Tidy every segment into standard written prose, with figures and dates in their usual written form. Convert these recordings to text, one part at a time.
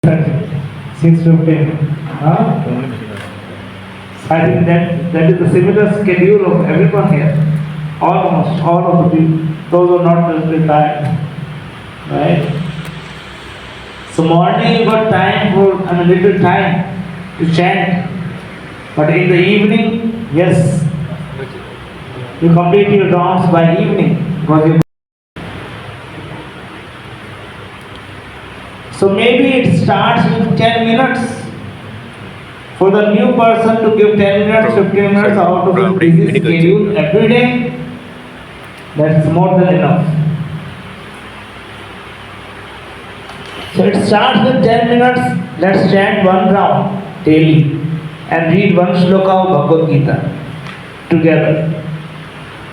6:15. Huh? I think that is the similar schedule of everyone here. Almost all of the people, those who are not retired. Right? So morning you got time for, little time to chant. But in the evening, yes, you complete your rounds by evening. So maybe it starts with 10 minutes. For the new person to give 10 minutes, 15 minutes out of his busy schedule every day, that's more than enough. So it starts with 10 minutes, let's chant one round daily and read one shloka of Bhagavad Gita together.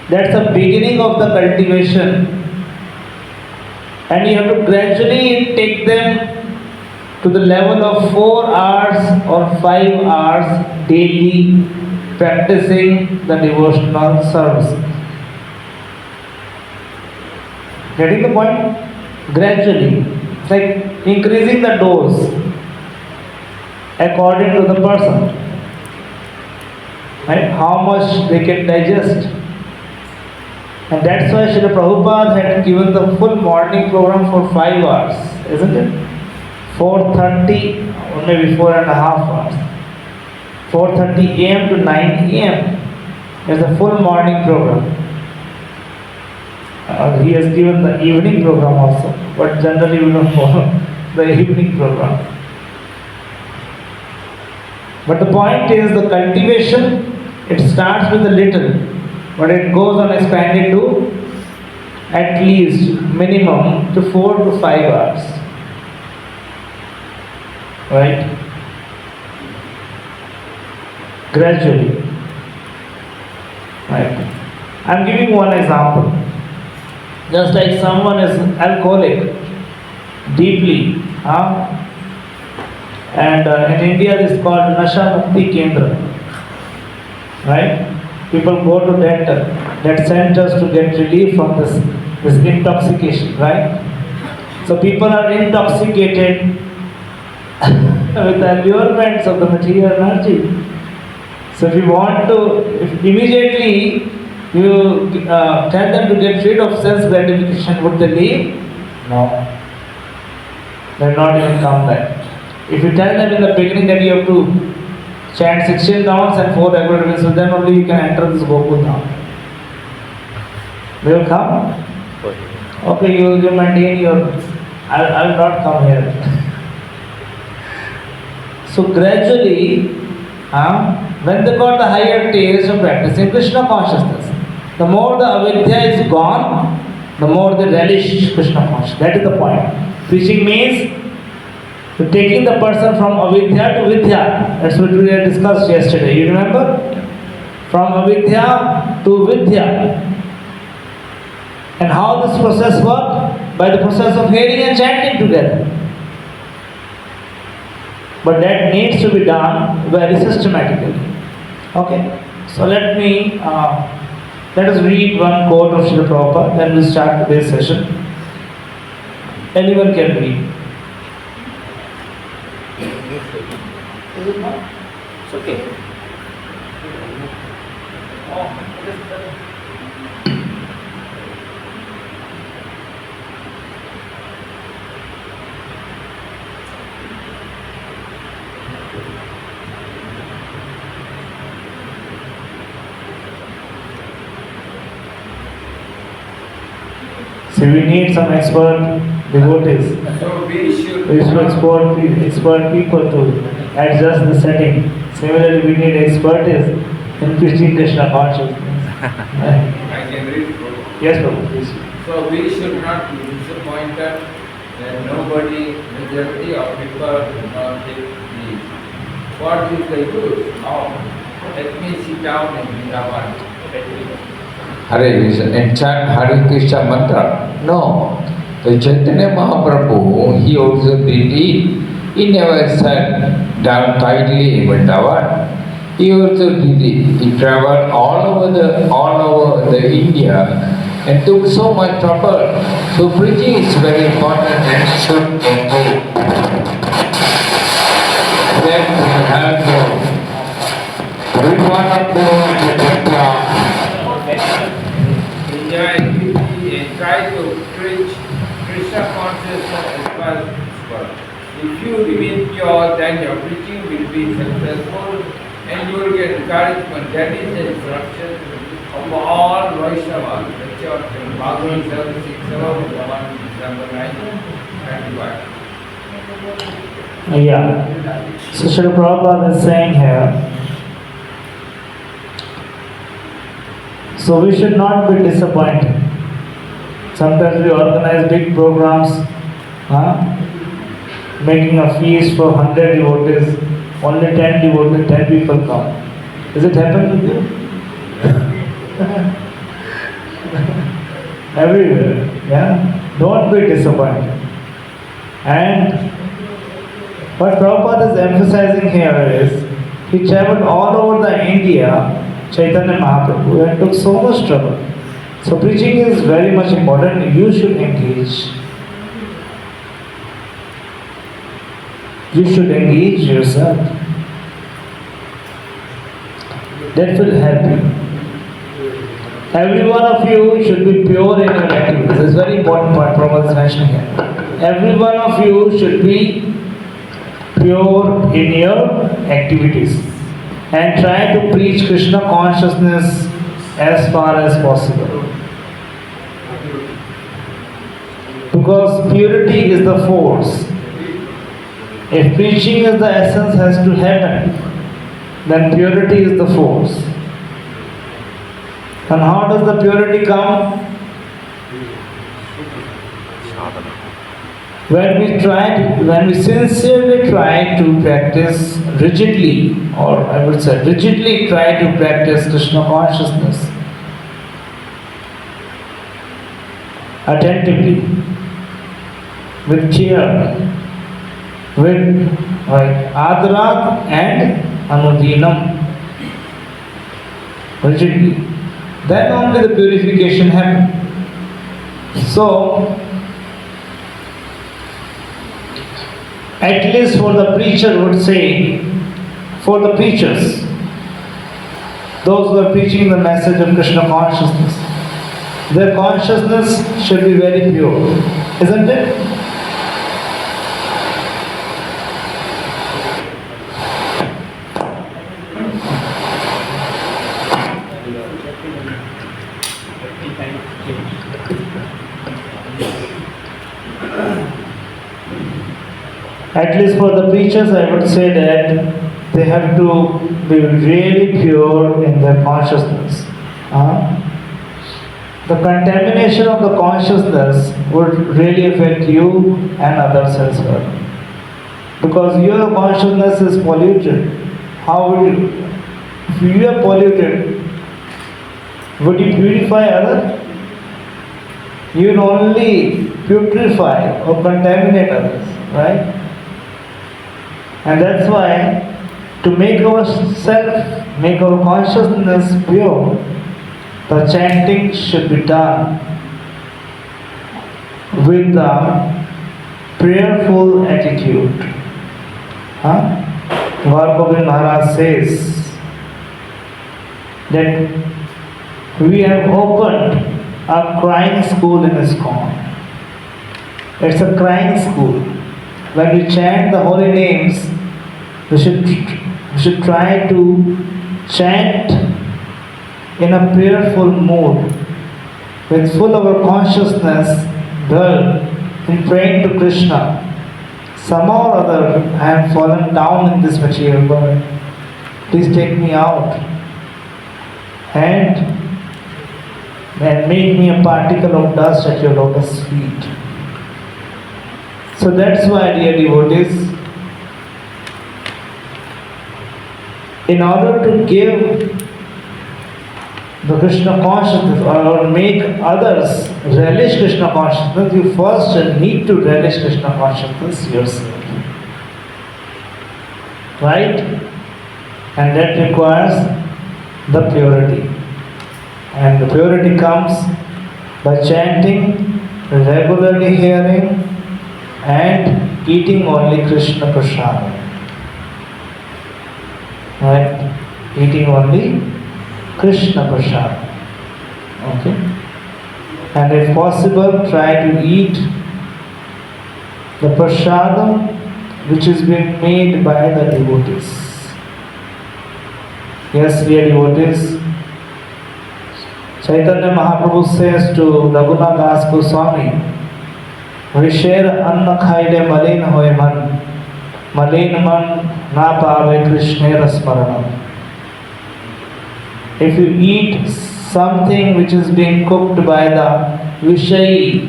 That's the beginning of the cultivation. And you have to gradually take them to the level of 4 hours or 5 hours daily practicing the devotional service. Getting the point? Gradually. It's like increasing the dose according to the person. Right? How much they can digest. And that's why Srila Prabhupada had given the full morning program for 5 hours, isn't it? 4:30 or maybe 4.5 hours. 4:30 a.m. to 9 a.m. is the full morning program. He has given the evening program also, but generally we don't follow the evening program. But the point is the cultivation, it starts with a little, but it goes on expanding to at least minimum to 4 to 5 hours. Right? Gradually. Right? I'm giving one example. Just like someone is alcoholic deeply, and in India this is called Nasha Mukti Kendra. Right? People go to that centers to get relief from this intoxication, right? So people are intoxicated with the allurements of the material energy. So if immediately you tell them to get rid of sense gratification, would they leave? No. They will not even come back. If you tell them in the beginning that you have to chant 16 rounds and 4 regular rounds, so then only you can enter this Gokul now. They will come? Okay, you maintain your, I will not come here. So gradually, when they got the higher taste of practicing Krishna consciousness, the more the avidya is gone, the more they relish Krishna consciousness. That is the point. Preaching means to taking the person from avidya to vidya. That's what we had discussed yesterday. You remember? From avidya to vidya. And how this process works? By the process of hearing and chanting together. But that needs to be done very systematically. Okay? So let us read one quote of Srila Prabhupada, then we'll start today's session. Anyone can read. Is it not? It's okay. So we need some expert devotees. So we should expert people to adjust the setting. Similarly, we need expertise in preaching Krishna consciousness. I can read. Yes, Prabhu, please. So we should not be disappointed that majority of people do not take leave. What is the use of let me sit down and Vrindavan? Hare Krishna and chant Hare Krishna mantra? No. The Chaitanya Mahaprabhu, he also did it. He never sat down tightly in Vrindavan. He also did it. He traveled all over the India and took so much trouble. So preaching is very important and should go. people. If you remain pure, then your preaching will be successful and you will get encouragement. That is the instruction of all Vaishnavas. The church in Bhagavad 767, December 1921. Yeah. So Srila Prabhupada is saying here, so we should not be disappointed. Sometimes we organize big programs, making a feast for 100 devotees, only 10 devotees, 10 people come. Does it happen with you? Everywhere, yeah? Don't be disappointed. And what Prabhupada is emphasizing here is, he traveled all over the India, Chaitanya Mahaprabhu, and took so much trouble. So preaching is very much important. You should engage. You should engage yourself. That will help you. Every one of you should be pure in your activities. This is a very important point Prabhupada is mentioning here. Every one of you should be pure in your activities and try to preach Krishna consciousness as far as possible. Because purity is the force. If preaching is the essence has to happen, then purity is the force. And how does the purity come? When we sincerely try to practice rigidly, or I would say rigidly try to practice Krishna consciousness, attentively, with care, with adrat and anudinam, rigidly, then only the purification happens. So, at least for the preacher would say, for the preachers, those who are preaching the message of Krishna consciousness, their consciousness should be very pure, isn't it? At least for the preachers, I would say that they have to be really pure in their consciousness. The contamination of the consciousness would really affect you and others as well. Because your consciousness is polluted. How would you? If you are polluted, would you purify others? You will only putrefy or contaminate others, right? And that's why, to make ourselves, make our consciousness pure, the chanting should be done with the prayerful attitude. Gokul Maharaj says that we have opened a crying school in ISKCON. It's a crying school. When we chant the holy names, we should try to chant in a prayerful mood, with full of our consciousness dwell in praying to Krishna. Somehow or other, I have fallen down in this material world. Please take me out and make me a particle of dust at your lotus feet. So that's why, dear devotees, in order to give the Krishna consciousness or make others relish Krishna consciousness, you first need to relish Krishna consciousness yourself. Right? And that requires the purity. And the purity comes by chanting, regularly hearing, and eating only Krishna prasad. Right? Eating only Krishna prasad. Okay? And if possible, try to eat the prasadam which is being made by the devotees. Yes, dear devotees, Chaitanya Mahaprabhu says to Raghunath Das Goswami, Visher anna khaile malin hoye man, malin man na paave Krishna rasmaranam. If you eat something which is being cooked by the Vishayi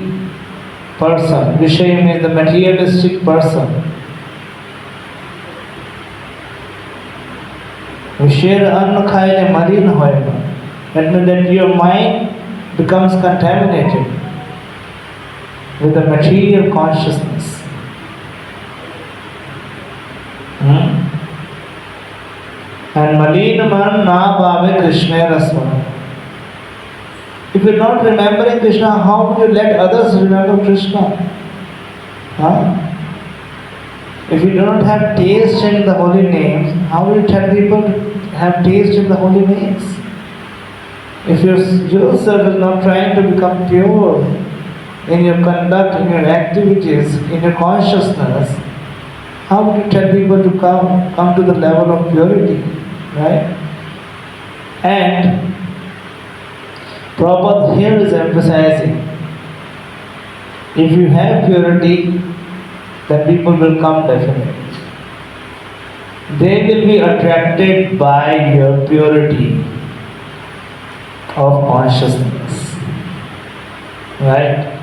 person, Vishayi means the materialistic person, Visher anna khaile malin hoye man. That means that your mind becomes contaminated with the material consciousness. And Malina man na bhave Krishna rasman. If you're not remembering Krishna, how will you let others remember Krishna? If you do not have taste in the holy names, how will you tell people to have taste in the holy names? If yourself is not trying to become pure in your conduct, in your activities, in your consciousness, how would you tell people to come to the level of purity, right? And Prabhupada here is emphasizing, if you have purity, then people will come definitely. They will be attracted by your purity of consciousness, right?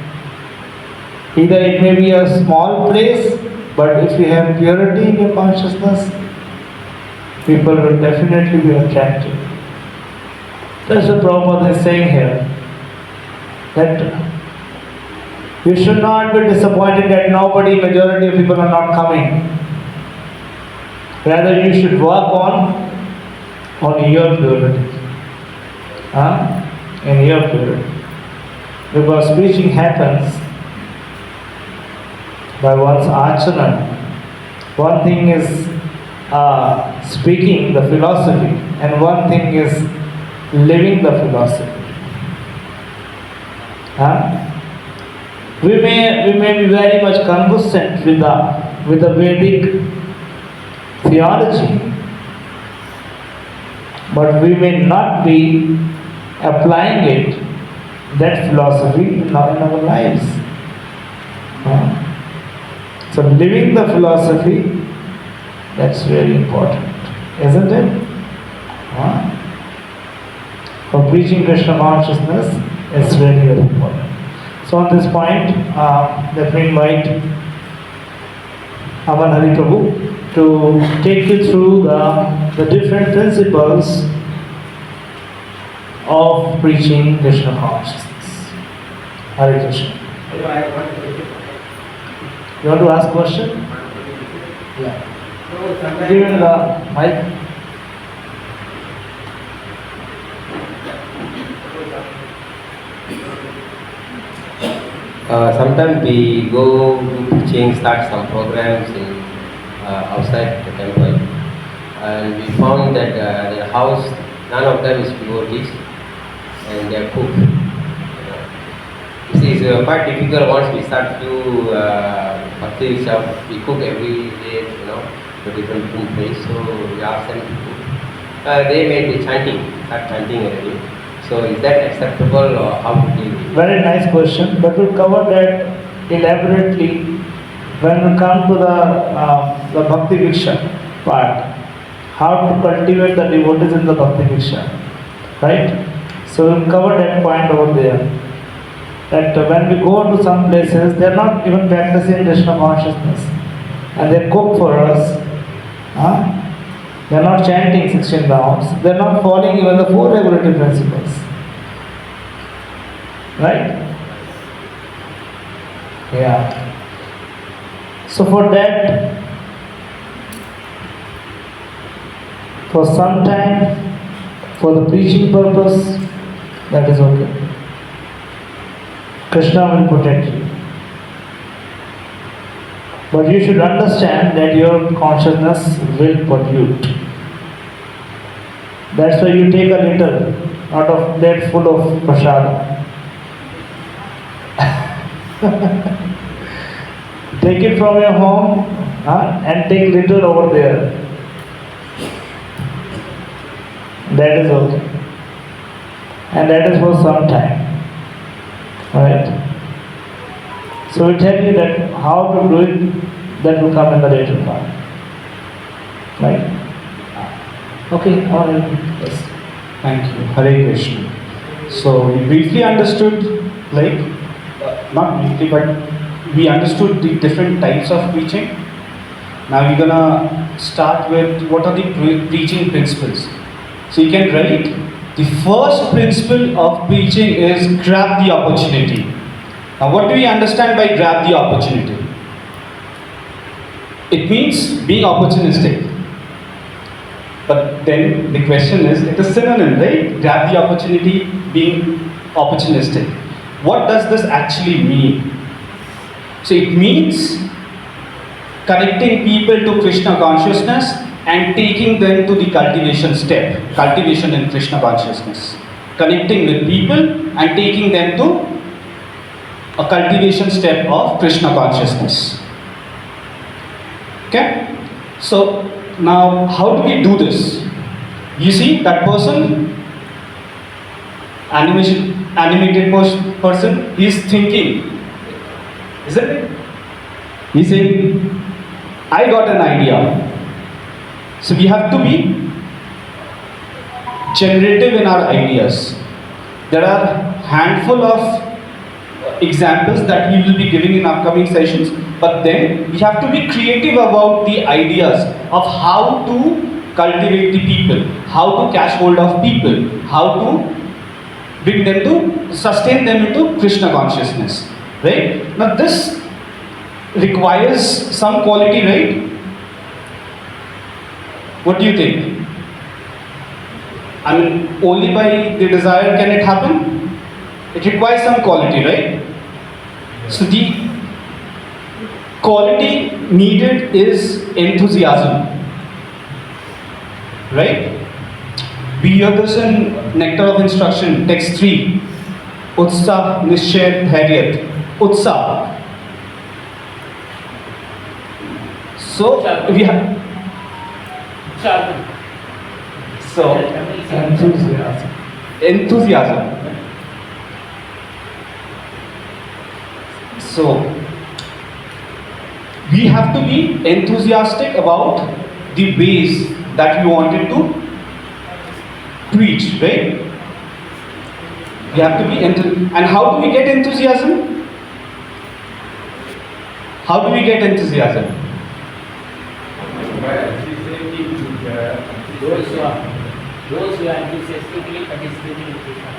Either it may be a small place, but if you have purity in your consciousness, people will definitely be attracted. That's what Prabhupada is saying here, that you should not be disappointed that majority of people are not coming. Rather, you should work on your purity. In your purity. Because preaching happens by one's achana. One thing is speaking the philosophy, and one thing is living the philosophy. We may be very much conversant with the Vedic theology, but we may not be applying that philosophy in our lives. So living the philosophy, that's very important, isn't it? For preaching Krishna consciousness, it's very, very important. So on this point, let me invite Aman Hari Prabhu to take you through the different principles of preaching Krishna consciousness. Hare Krishna. You want to ask a question? Yeah. Give him the mic. Sometimes we go to preaching, start some programs outside the temple, and we found that the house, none of them is devotees, and they are cook. You see, it's quite difficult once we start to do bhakti stuff. We cook every day, to different place. So we ask them to cook. They may be start chanting already. So is that acceptable, or how to deal with it? Very nice question, but we'll cover that elaborately when we come to the Bhakti Viksha part. How to cultivate the devotees in the Bhakti Viksha, right? So we'll cover that point over there. That when we go to some places, they are not even practicing Krishna consciousness, and they cook for us. They are not chanting 16 rounds. They are not following even the 4 regulative principles. Right? Yeah. So for that, for some time, for the preaching purpose, that is okay. Krishna will protect you. But you should understand that your consciousness will pollute. That's why you take a little out of that full of prasada. Take it from your home and take little over there. That is okay. And that is for some time. Right? So we tell you that how to do it, that will come in the later part. Right? Okay, alright. Yes. Thank you. Hare Krishna. So we briefly understood, like, not briefly, but we understood the different types of preaching. Now we're gonna start with what are the preaching principles. So you can write, the first principle of preaching is grab the opportunity. Now what do we understand by grab the opportunity? It means being opportunistic. But then the question is, it is synonym, right? Grab the opportunity, being opportunistic. What does this actually mean? So it means connecting people to Krishna consciousness and taking them to the cultivation step, cultivation in Krishna consciousness. Connecting with people and taking them to a cultivation step of Krishna consciousness. Okay? So now how do we do this? You see that person, animated person, he is thinking, isn't it? He's saying, I got an idea. So we have to be generative in our ideas. There are handful of examples that we will be giving in upcoming sessions, but then we have to be creative about the ideas of how to cultivate the people, how to catch hold of people, how to bring them to, sustain them into Krishna consciousness. Right? Now this requires some quality, right? What do you think? I mean, only by the desire can it happen? It requires some quality, right? So the quality needed is enthusiasm. Right? We hear this in Nectar of Instruction, text 3. Utsa Nishchay Dhairyat. Utsa. So we have. So enthusiasm. So we have to be enthusiastic about the ways that we wanted to preach, right? We have to be and how do we get enthusiasm? How do we get enthusiasm? Those who are enthusiastically participating in Krishna.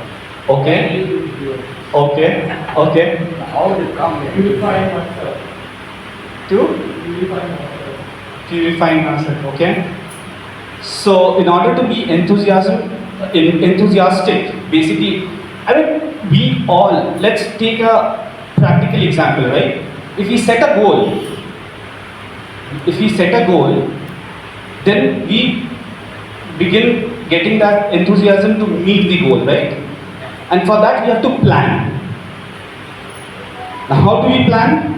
Okay. Okay. Okay. How to come here? Purifying oneself. To Purifying oneself. purifying ourselves. Okay. So in order to be enthusiastic, basically, I mean, we all, let's take a practical example, right? If we set a goal, then we begin getting that enthusiasm to meet the goal, right? And for that we have to plan. Now how do we plan?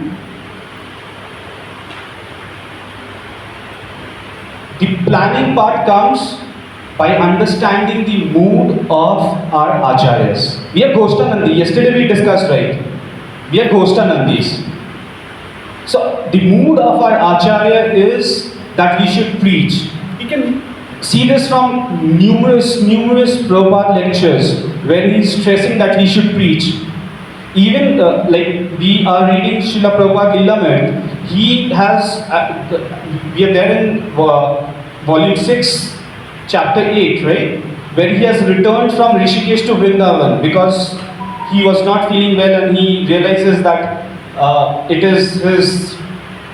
The planning part comes by understanding the mood of our acharyas. We are Goshtanandi. Yesterday we discussed, right? We are Goshtanandis. So the mood of our acharya is that we should preach. We can see this from numerous Prabhupada lectures where he is stressing that we should preach. Even like we are reading Srila Prabhupada Lilamrit, he has, we are there in volume 6, chapter 8, right? Where he has returned from Rishikesh to Vrindavan because he was not feeling well and he realizes that it is his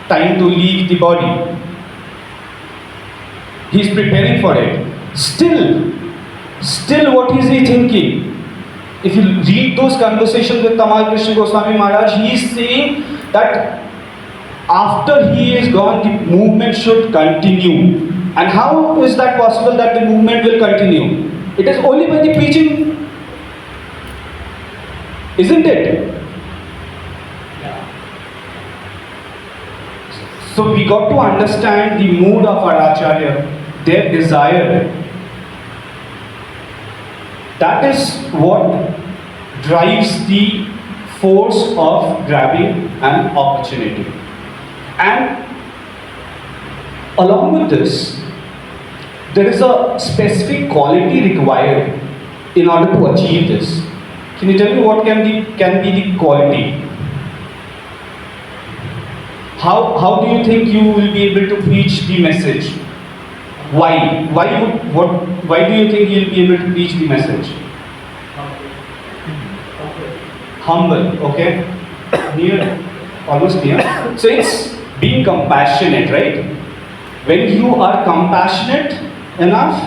time to leave the body. He is preparing for it. Still what is he thinking? If you read those conversations with Tamal Krishna Goswami Maharaj, he is saying that after he is gone, the movement should continue. And how is that possible that the movement will continue? It is only by the preaching, isn't it? So we got to understand the mood of our Acharya, their desire. That is what drives the force of grabbing an opportunity. And along with this, there is a specific quality required in order to achieve this. Can you tell me what can be the quality? How do you think you will be able to preach the message? Why? Why do you think you'll be able to preach the message? Humble, okay? Near, almost near. So it's being compassionate, right? When you are compassionate enough,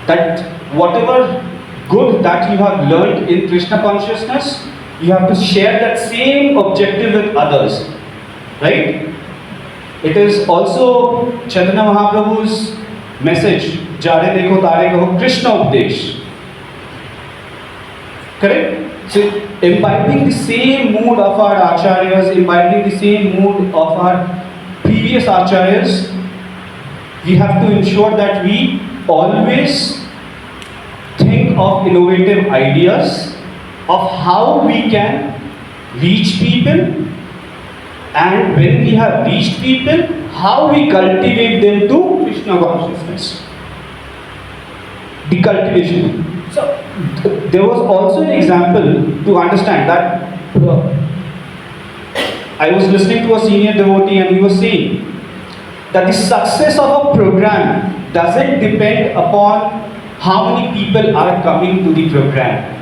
that whatever good that you have learned in Krishna consciousness, you have to share that same objective with others, right? It is also Chaitanya Mahaprabhu's message, Jare Dekho Tare Kaho, Krishna Updesh. Correct? So, imbibing the same mood of our acharyas, imbibing the same mood of our previous acharyas, we have to ensure that we always think of innovative ideas of how we can reach people, and when we have reached people, how we cultivate them to Krishna consciousness. The cultivation. So, there was also an example to understand that I was listening to a senior devotee and he was saying that the success of a program doesn't depend upon how many people are coming to the program.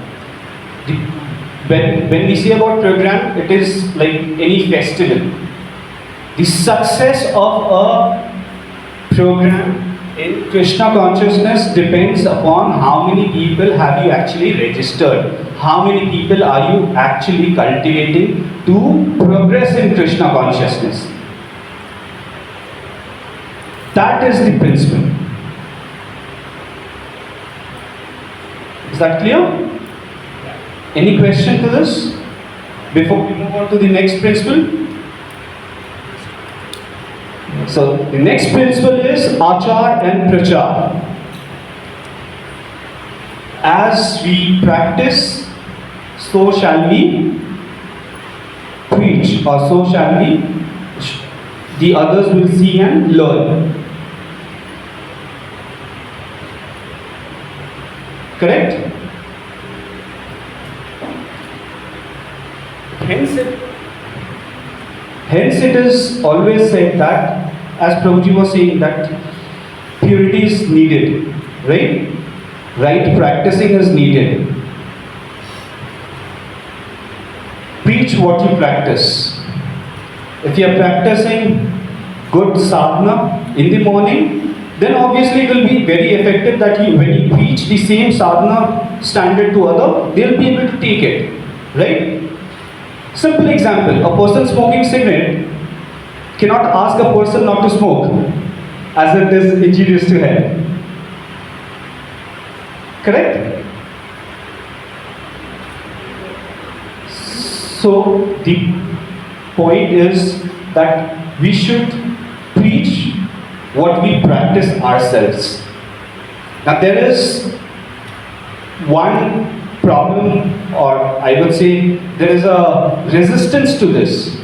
When we say about program, it is like any festival. The success of a program in Krishna consciousness depends upon how many people have you actually registered, how many people are you actually cultivating to progress in Krishna consciousness. That is the principle. Is that clear? Any question to this before we move on to the next principle? So the next principle is Achar and Prachar. As we practice, so shall we preach, or so shall we, the others will see and learn. Correct? Hence it is always said that, as Prabhuji was saying, that purity is needed, right? Right practicing is needed. Preach what you practice. If you are practicing good sadhana in the morning, then obviously it will be very effective that when you preach the same sadhana standard to other, they will be able to take it, right? Simple example, a person smoking cigarette cannot ask a person not to smoke, as it is injurious to health. Correct? So the point is that we should preach what we practice ourselves. Now there is one problem, or I would say there is a resistance to this.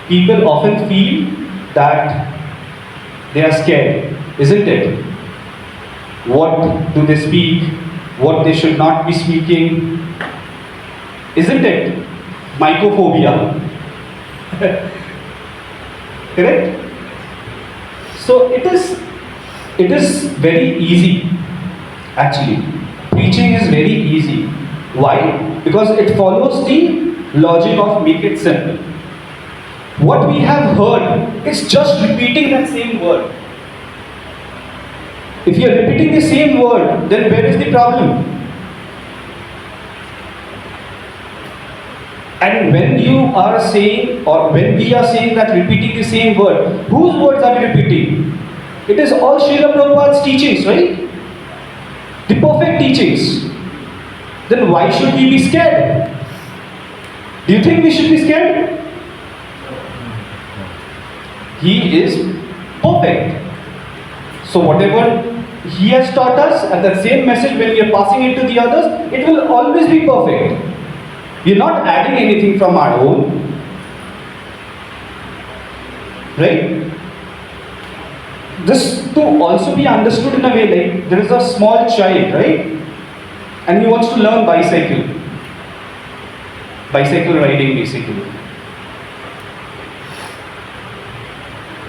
People often feel that they are scared, isn't it? What do they speak? What they should not be speaking? Isn't it? Mycophobia. Correct? So it is very easy, actually. Preaching is very easy. Why? Because it follows the logic of make it simple. What we have heard is just repeating that same word. If you are repeating the same word, then where is the problem? And when you are saying, or when we are saying that repeating the same word, whose words are we repeating? It is all Srila Prabhupada's teachings, right? The perfect teachings. Then why should we be scared? Do you think we should be scared? He is perfect. So whatever He has taught us, and that same message when we are passing it to the others, it will always be perfect. We are not adding anything from our own. Right? This to also be understood in a way like there is a small child, right? And he wants to learn bicycle. Bicycle riding basically.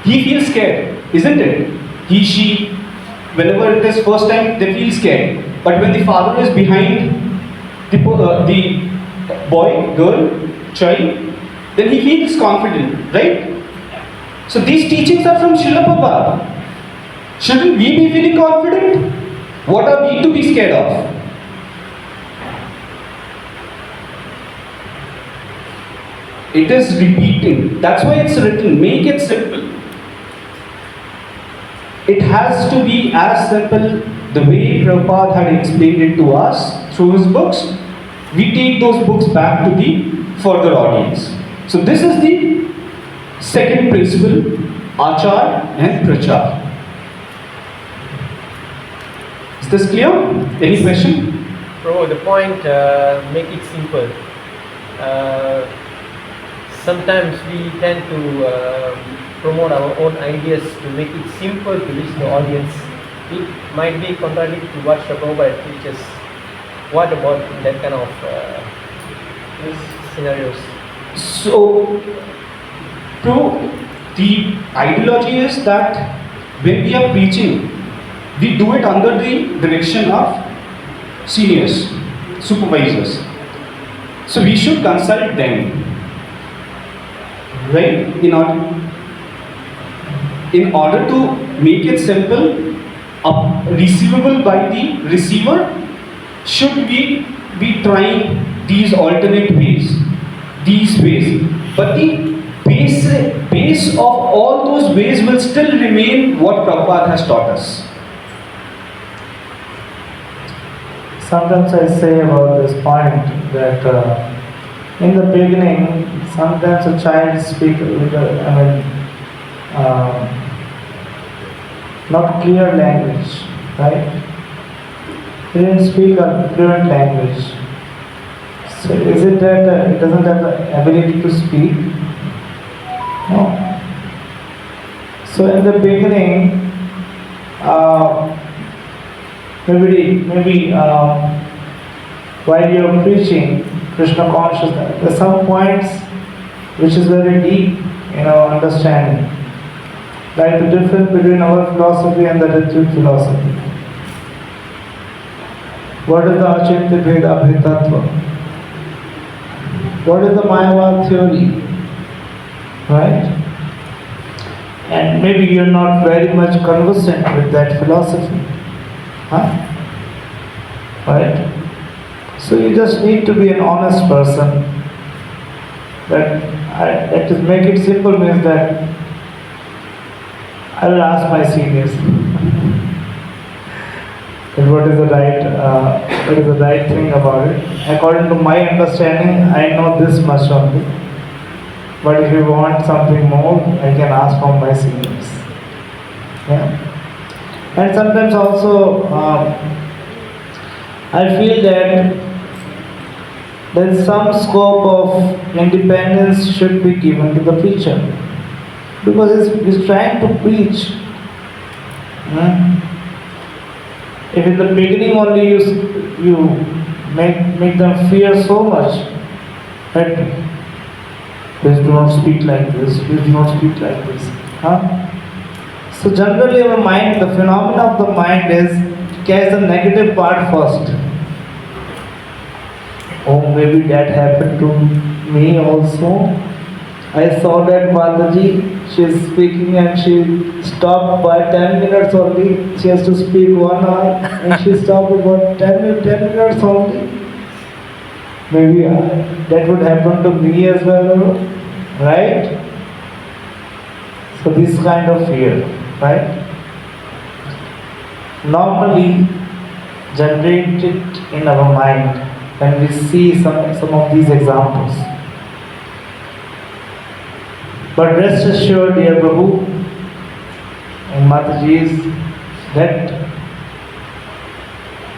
He feels scared, isn't it? He, she, whenever it is first time, they feel scared. But when the father is behind the boy, girl, child, then he feels confident, right? So these teachings are from Srila Prabhupada. Shouldn't we be feeling confident? What are we to be scared of? It is repeating. That's why it's written. Make it simple. It has to be as simple the way Prabhupada had explained it to us through his books. We take those books back to the further audience. So this is the second principle, Achar and Prachar. Is this clear? Any question? Bro, the point, make it simple. Sometimes we tend to promote our own ideas to make it simple to reach the audience. It might be contrary to what Srila Prabhupada teaches. What about that kind of scenarios? So, the ideology is that when we are preaching, we do it under the direction of seniors, supervisors. So we should consult them, right? In order to make it simple, receivable by the receiver, should we be trying these alternate ways, these ways? But the base of all those ways will still remain what Prabhupada has taught us. Sometimes I say about this point that in the beginning, sometimes a child speaks not clear language, right? He didn't speak a fluent language. So is it that it doesn't have the ability to speak? No. So in the beginning, maybe while you're preaching Krishna consciousness, there are some points which is very deep in our understanding, like the difference between our philosophy and the Ritvik philosophy. What is the Achintya Bheda Bhetattva? What is the Mayavad theory? Right? And maybe you're not very much conversant with that philosophy. Huh? Right? So you just need to be an honest person. That is make it simple means that I will ask my seniors that what is the right thing about it. According to my understanding, I know this much only. But if you want something more, I can ask from my seniors. Yeah. And sometimes also, I feel that there is some scope of independence should be given to the preacher, because he's trying to preach. If in the beginning only you make them fear so much that please do not speak like this, please do not speak like this. So generally our mind, the phenomena of the mind is to catch the negative part first. Oh, maybe that happened to me also. I saw that Mataji, she is speaking and she stopped by 10 minutes only. She has to speak 1 hour and she stopped about 10 minutes only. Maybe that would happen to me as well, right? So this kind of fear, right? Normally generated in our mind when we see some of these examples. But rest assured, dear Prabhu and Mataji's, that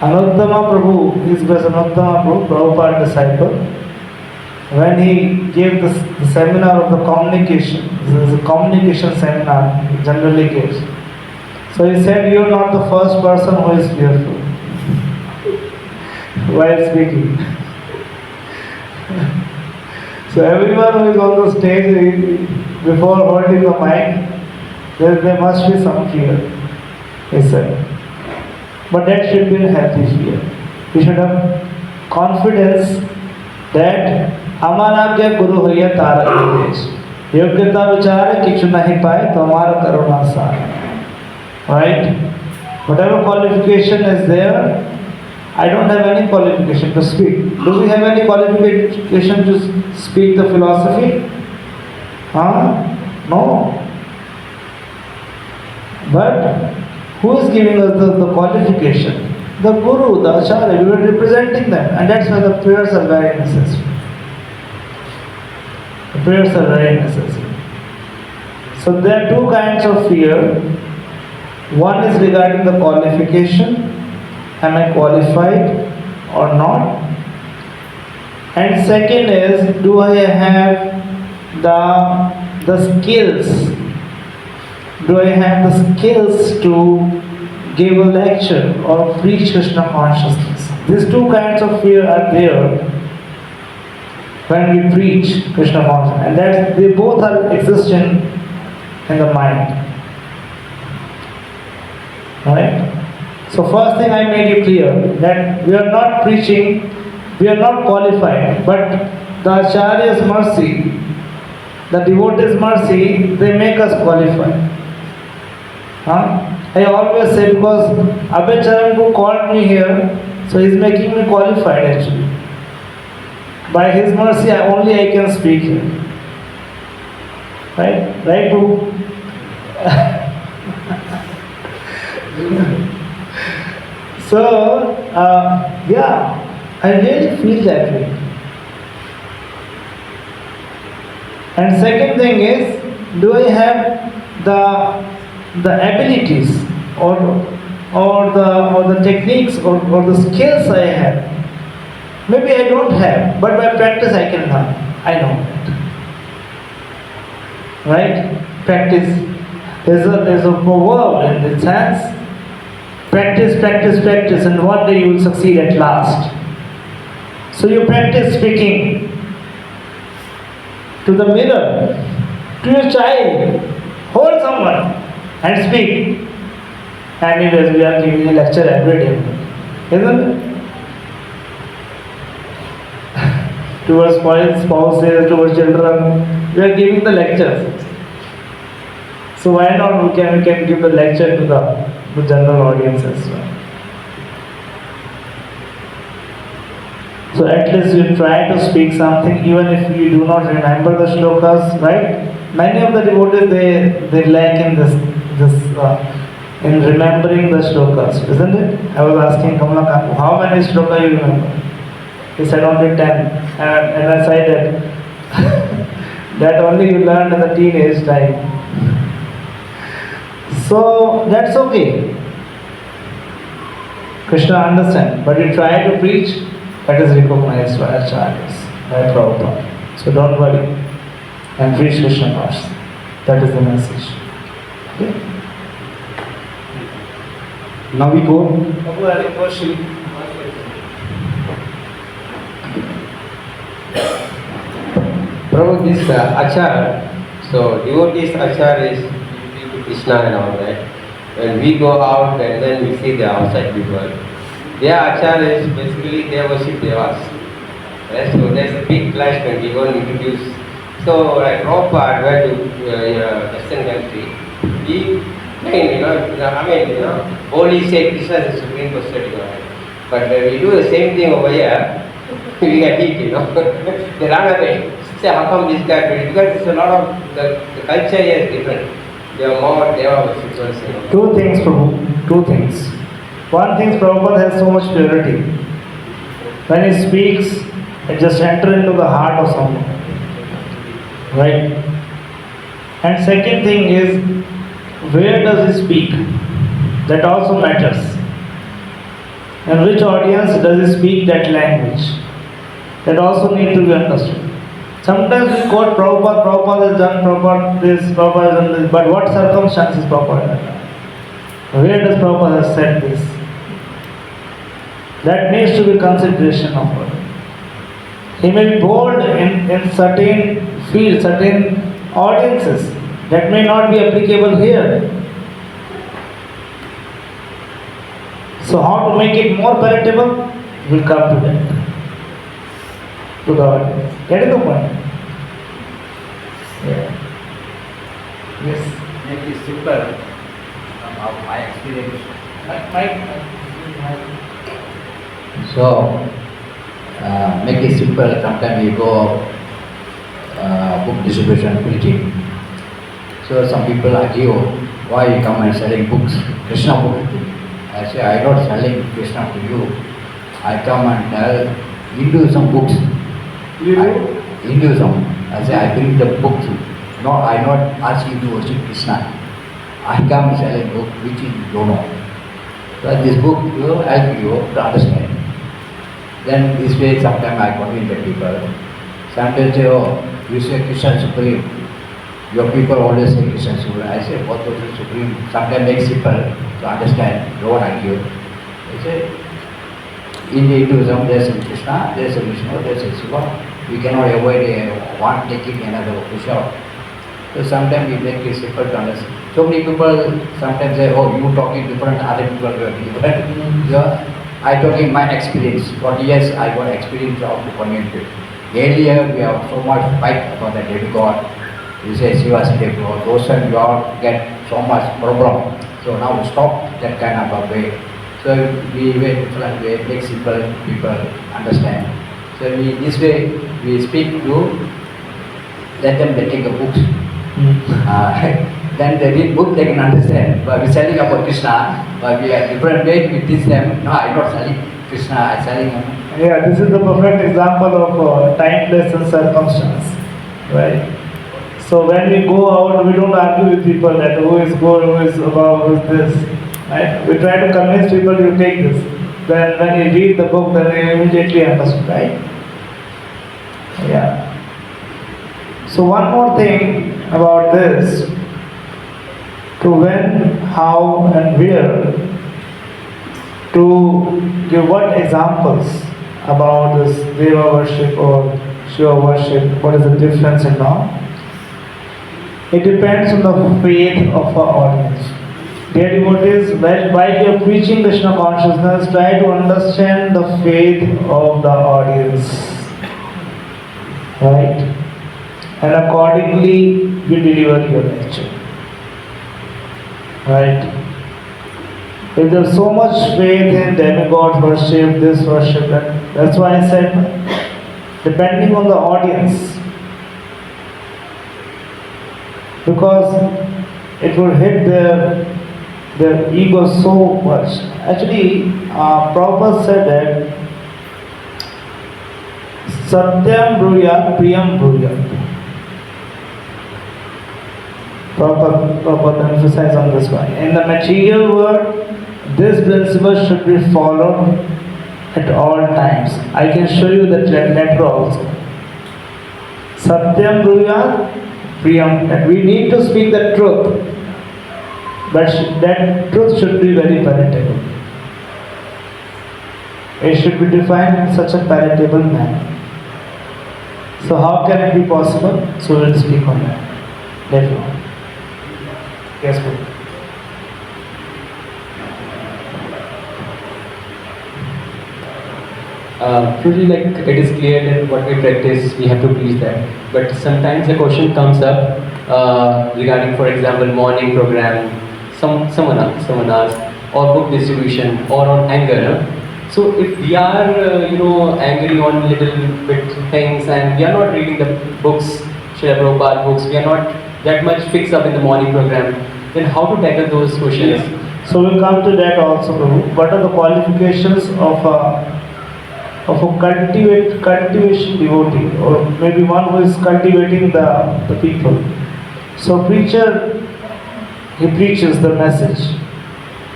Anuttama Prabhu, his was Anuttama Prabhu, Prabhupada disciple, when he gave the seminar of the communication, this is a communication seminar he generally gives. So he said, you are not the first person who is fearful while speaking. So everyone who is on the stage, before holding the mic, there must be some fear, he said. But that should be a healthy fear. We should have confidence that हमारा क्या गुरु होइया तारा देश योग्यता विचार किछु नहीं पाए तो हमारा करुणा सार. Right? Whatever qualification is there, I don't have any qualification to speak. Do we have any qualification to speak the philosophy? No. But who is giving us the qualification? The Guru, the Acharya, we are representing them, and that's why the prayers are very necessary. The prayers are very necessary. So there are two kinds of fear. One is regarding the qualification. Am I qualified or not? And second is, do I have the skills? Do I have the skills to give a lecture or preach Krishna consciousness? These two kinds of fear are there when we preach Krishna consciousness, and that they both are existing in the mind. Right? So first thing I made it clear that we are not preaching, we are not qualified, but the Acharya's mercy, the devotee's mercy, they make us qualified. I always say, because Abhay Charan who called me here, so he's making me qualified actually. By his mercy, only I can speak here. Right? Right, Prabhu? So, I really feel that way. And second thing is, do I have the abilities or the techniques or the skills I have? Maybe I don't have, but by practice I can learn. I know that. Right? Practice. There's a proverb in the sense. Practice, practice, practice, and one day you will succeed at last. So you practice speaking to the mirror, to your child. Hold someone and speak. Anyways, we are giving a lecture every day, isn't it? Towards spouses, towards children, we are giving the lectures. So why not we can give the lecture to the general audience as well. So at least you try to speak something, even if you do not remember the shlokas, right? Many of the devotees they lack in this in remembering the shlokas, isn't it? I was asking Kamala Kanku, how many shlokas you remember? He said only 10, and I said that that only you learned in the teenage time. So that's okay. Krishna understands, but you try to preach, that is recognized by acharyas, by Prabhupada. So don't worry and preach Krishna consciousness. That is the message. Okay? Now we go. Prabhu, any question? Prabhu, this achar, so devotees achar is Krishna and all that. When we go out and then we see the outside people, their achar is basically they worship devas. Right? So there's a big clash when we go and introduce. So like Prabhupada went to Western country, he only say Krishna is the supreme personality. But when we do the same thing over here, we get hit, they run away. Say, how come this guy did it? Because it's a lot of, the culture here is different. They are more, they are worshippers. Two things, Prabhu. Two things. One thing, Prabhupada has so much purity. When he speaks, it just enters into the heart of someone. Right? And second thing is, where does he speak? That also matters. And which audience does he speak that language? That also need to be understood. Sometimes we quote Prabhupada, Prabhupada has done Prabhupada this, Prabhupada has done this, but what circumstances Prabhupada has done? Where does Prabhupada have said this? That needs to be consideration of it. He may be bold in certain fields, certain audiences that may not be applicable here. So how to make it more palatable? We'll come to that. To the audience. Getting the point? Yeah. Yes. Make it simple of my experience. So, make it simple. Sometimes you go book distribution preaching. So some people argue, why you come and selling books, Krishna books? I say, I not selling Krishna to you. I come and tell Hinduism books. Hinduism. I say, I bring the books. No, I not ask you to worship Krishna. I come selling book which you don't know. So this book will help you to understand. Then this way sometimes I convince the people. Sometimes say, oh, you say Krishna Supreme. Your people always say Krishna Supreme. I say both of you Supreme. Sometimes make simple to understand, don't argue. I say, in the Hinduism there is a Krishna, there is a Vishnu, there is a Shiva. We cannot avoid one taking another Krishna. So sometimes we make it simple to understand. So many people sometimes say, oh, you talking different, other people are different. I talking my experience. For years I got experience of the community. Earlier we have so much fight about the demigod. You say Shiva is demigod. Those times you all get so much problem. So now we stop that kind of a way. So we way different way, make simple people understand. So we this way we speak to let them they take a book. Then they read book, they can understand. But we're selling about Krishna, but we are different way, we teach them. No, I'm not selling Krishna, I'm selling Yeah, this is the perfect example of time, place and circumstance. Right? So when we go out, we don't argue with people that who is good, who is above, who is this. Right? We try to convince people you take this. Then when you read the book, then you immediately understand, right? Yeah. So one more thing about this, to when, how and where, to give what examples about this Deva worship or Shiva worship, what is the difference and all. It depends on the faith of our audience. Dear devotees, while you are preaching Krishna consciousness, try to understand the faith of the audience. Right? And accordingly, you deliver your lecture. Right? If there's so much faith in demigod worship, this worship, that's why I said, depending on the audience, because it will hit their ego so much. Actually, Prabhupada said that Satyam Bruyat Priyam Bruyat. Prabhupada emphasize on this one. In the material world, this principle should be followed at all times. I can show you that letter also. Satyam Bruyat Priyam. That we need to speak the truth. But that truth should be very palatable. It should be defined in such a palatable manner. So how can it be possible? So we'll speak on that later on. Yes, please. Truly, like it is clear that what we practice, we have to please that. But sometimes a question comes up regarding, for example, morning program. Someone asks, or book distribution, or on anger. No? So if we are, angry on little bit things, and we are not reading the books, Srila Prabhupada books, we are not that much fixed up in the morning program, then how to tackle those questions? Yes. So we'll come to that also, Prabhu. What are the qualifications of a cultivation devotee, or maybe one who is cultivating the people? So preacher, he preaches the message,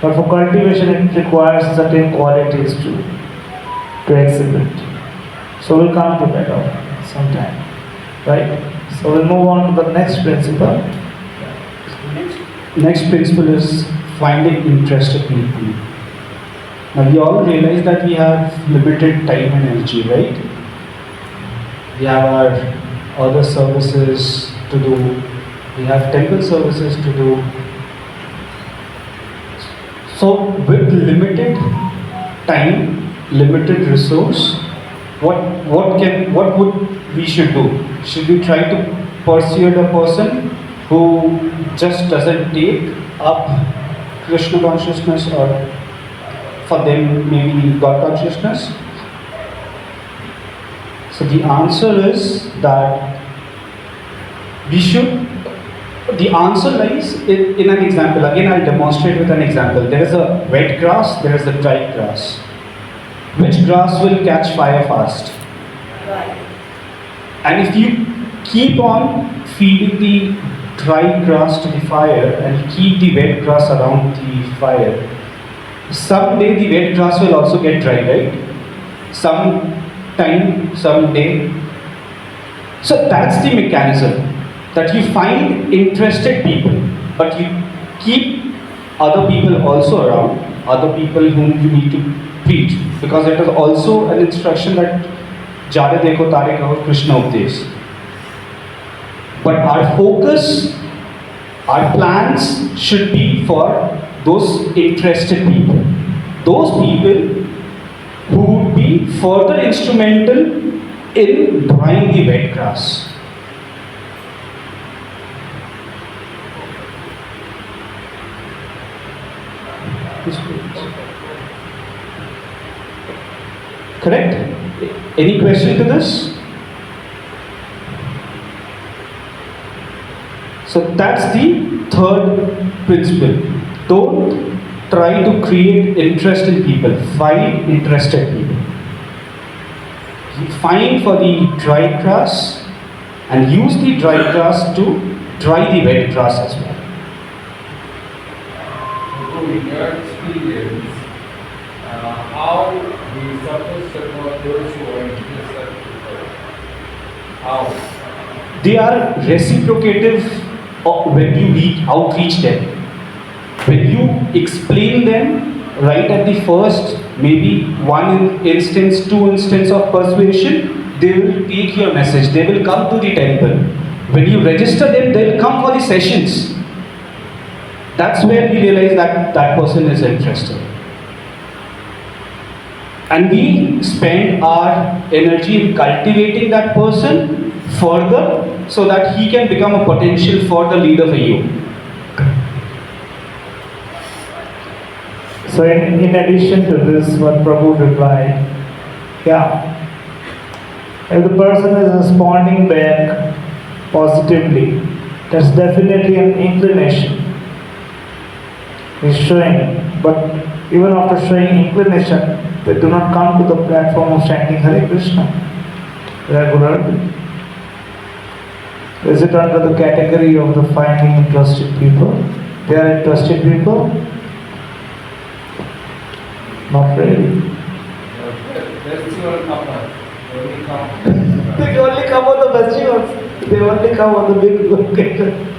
but for cultivation it requires certain qualities to exhibit. So we'll come to that sometime, right? So we'll move on to the next principle. Next principle is finding interested people. Now we all realize that we have limited time and energy, right? We have our other services to do. We have temple services to do. So with limited time, limited resource, what would we should do? Should we try to persuade a person who just doesn't take up Krishna consciousness, or for them maybe God consciousness? So the answer is that the answer lies in an example. Again, I'll demonstrate with an example. There is a wet grass, there is a dry grass. Which grass will catch fire fast? And if you keep on feeding the dry grass to the fire and keep the wet grass around the fire, someday the wet grass will also get dry, right? Someday. So that's the mechanism, that you find interested people, but you keep other people also around, other people whom you need to preach, because it is also an instruction that Jare Dekho Tare Kaho Krishna Updesh. But our focus, our plans should be for those interested people. Those people who would be further instrumental in drying the wet grass. Correct? Any question to this? So that's the third principle. Don't try to create interest in people. Find interested people. You find for the dry grass and use the dry grass to dry the wet grass as well. In your experience, how we supposed to know those who are interested people? How? They are reciprocative when you outreach them. When you explain them right at the first, maybe one instance, two instance of persuasion, they will take your message. They will come to the temple. When you register them, they will come for the sessions. That's where we realize that that person is interested. And we spend our energy in cultivating that person further so that he can become a potential for the leader for you. So in addition to this, what Prabhu replied, if the person is responding back positively, that's definitely an inclination. He's showing, but even after showing inclination, they do not come to the platform of chanting Hare Krishna regularly. Is it under the category of the finding interested people? They are interested people? Not really. Festival couple, only come. They only come on the festivals. They only come on the big occasion.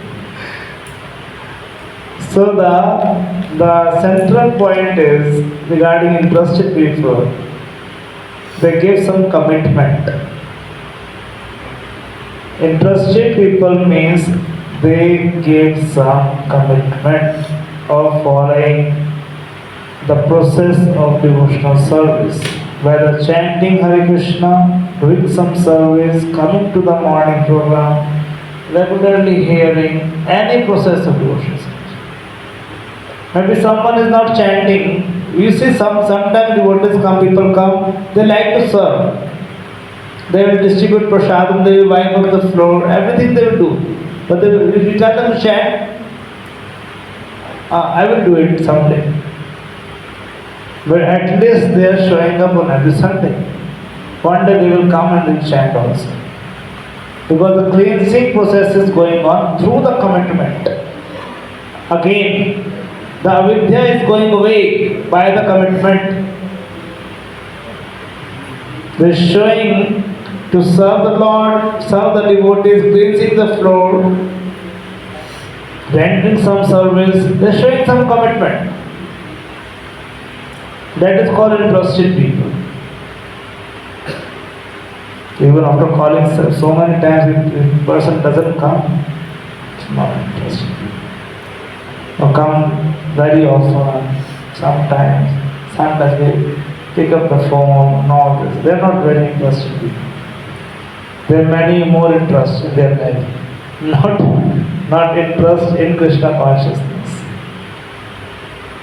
So the central point is regarding interested people. They give some commitment. Interested people means they give some commitment of following the process of devotional service, whether chanting Hare Krishna, doing some service, coming to the morning program, regularly hearing any process of devotional service. Maybe someone is not chanting. You see sometimes devotees come, people come, they like to serve. They will distribute prasadam, they will wipe up the floor, everything they will do. But if you tell them to chant, I will do it someday. But at least they are showing up on every Sunday. One day they will come and they will chant also. Because the cleansing process is going on through the commitment. Again, the avidya is going away by the commitment. They are showing to serve the Lord, serve the devotees, cleansing the floor, rendering some service. They are showing some commitment. That is called interested people. Even after calling so many times, if person doesn't come, it's not interested people. Or come very often, sometimes they pick up the phone and all this. They are not very interested people. There are many more interests in their life. Not interest in Krishna consciousness.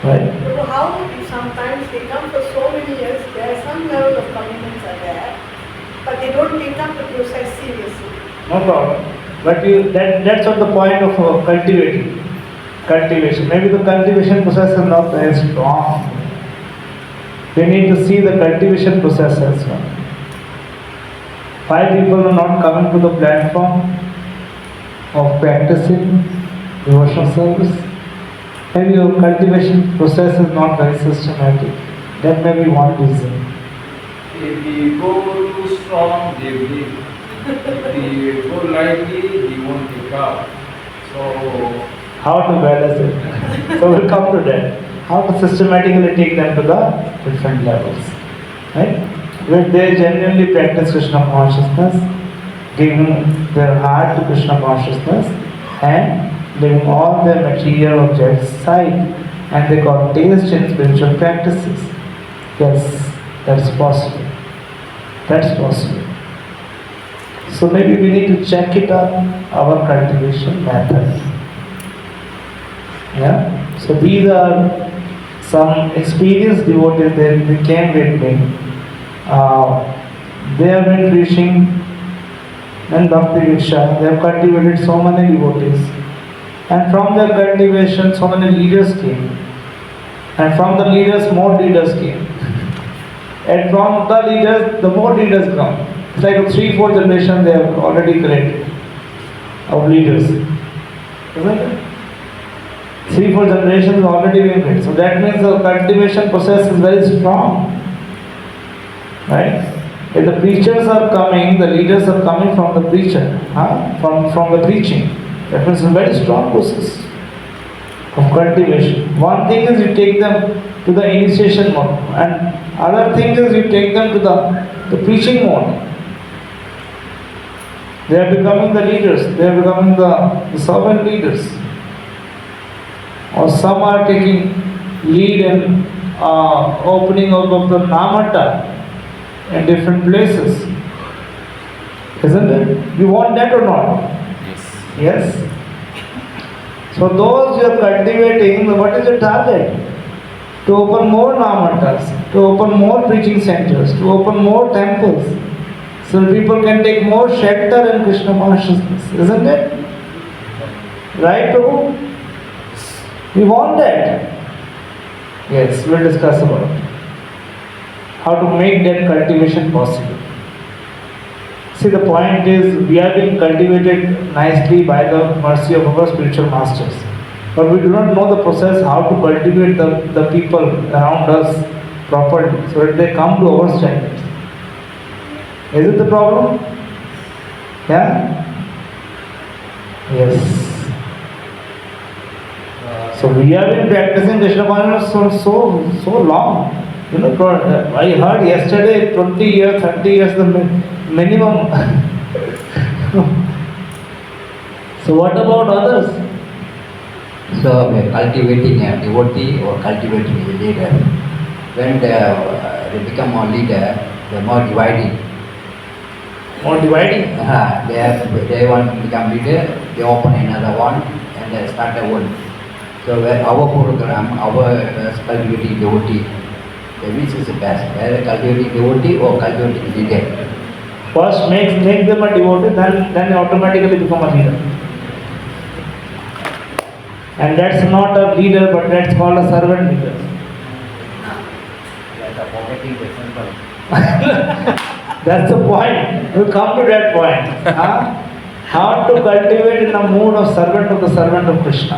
Right? So how sometimes they come for so many years, there are some level of commitments are there, but they don't take up the process seriously. No problem. But that's not the point of cultivation. Maybe the cultivation process is not very strong. We need to see the cultivation process as well. 5 people are not coming to the platform of practicing devotional service. Maybe your cultivation process is not very systematic. That may be one reason. If we go too strong, they will leave. If we go lightly, they won't pick up. So, How to balance it? So we'll come to that. How to systematically take them to the different levels. Right? When they genuinely practice Krishna consciousness, giving their heart to Krishna consciousness and leaving all their material objects aside, and they got taste in spiritual practices. Yes, that's possible. That's possible. So maybe we need to check it on our cultivation method. Yeah? So these are some experienced devotees. They came with me. They have been preaching in Bhakti Viksha. They have cultivated so many devotees. And from their cultivation, so many leaders came. And from the leaders, more leaders came. And from the leaders, the more leaders come. It's like a 3-4 generation they have already created of leaders. Isn't it? 3-4 generations already been created. So that means the cultivation process is very strong. Right? If the preachers are coming, the leaders are coming from the preacher, from the preaching. That means a very strong process of cultivation. One thing is you take them to the initiation mode, and other thing is you take them to the preaching mode. They are becoming the leaders, they are becoming the servant leaders. Or some are taking lead in opening up of the Namahatta in different places. Isn't it? You want that or not? Yes. So those you are cultivating, what is your target? To open more Namahattas, to open more preaching centers, to open more temples, so people can take more shelter in Krishna consciousness, isn't it? Right, Prabhu? We want that. Yes, we'll discuss about it. How to make that cultivation possible. See, the point is, we are being cultivated nicely by the mercy of our spiritual masters. But we do not know the process how to cultivate the people around us properly so that they come to our standards. Is it the problem? Yeah? Yes. So we have been practicing Krishna consciousness so long. You know, I heard yesterday 20 years, 30 years the minimum. So what about others? So we are cultivating a devotee or cultivating a leader. When they become a leader, they are more dividing. More dividing? They want to become leader, they open another one and they start a one. So our program, our cultivating devotee, which is the best? Cultivating devotee or cultivating leader? First make them a devotee, then they automatically become a leader. And that's not a leader, but that's called a servant leader. That's the point. We'll come to that point. How to cultivate in a mood of servant of Krishna.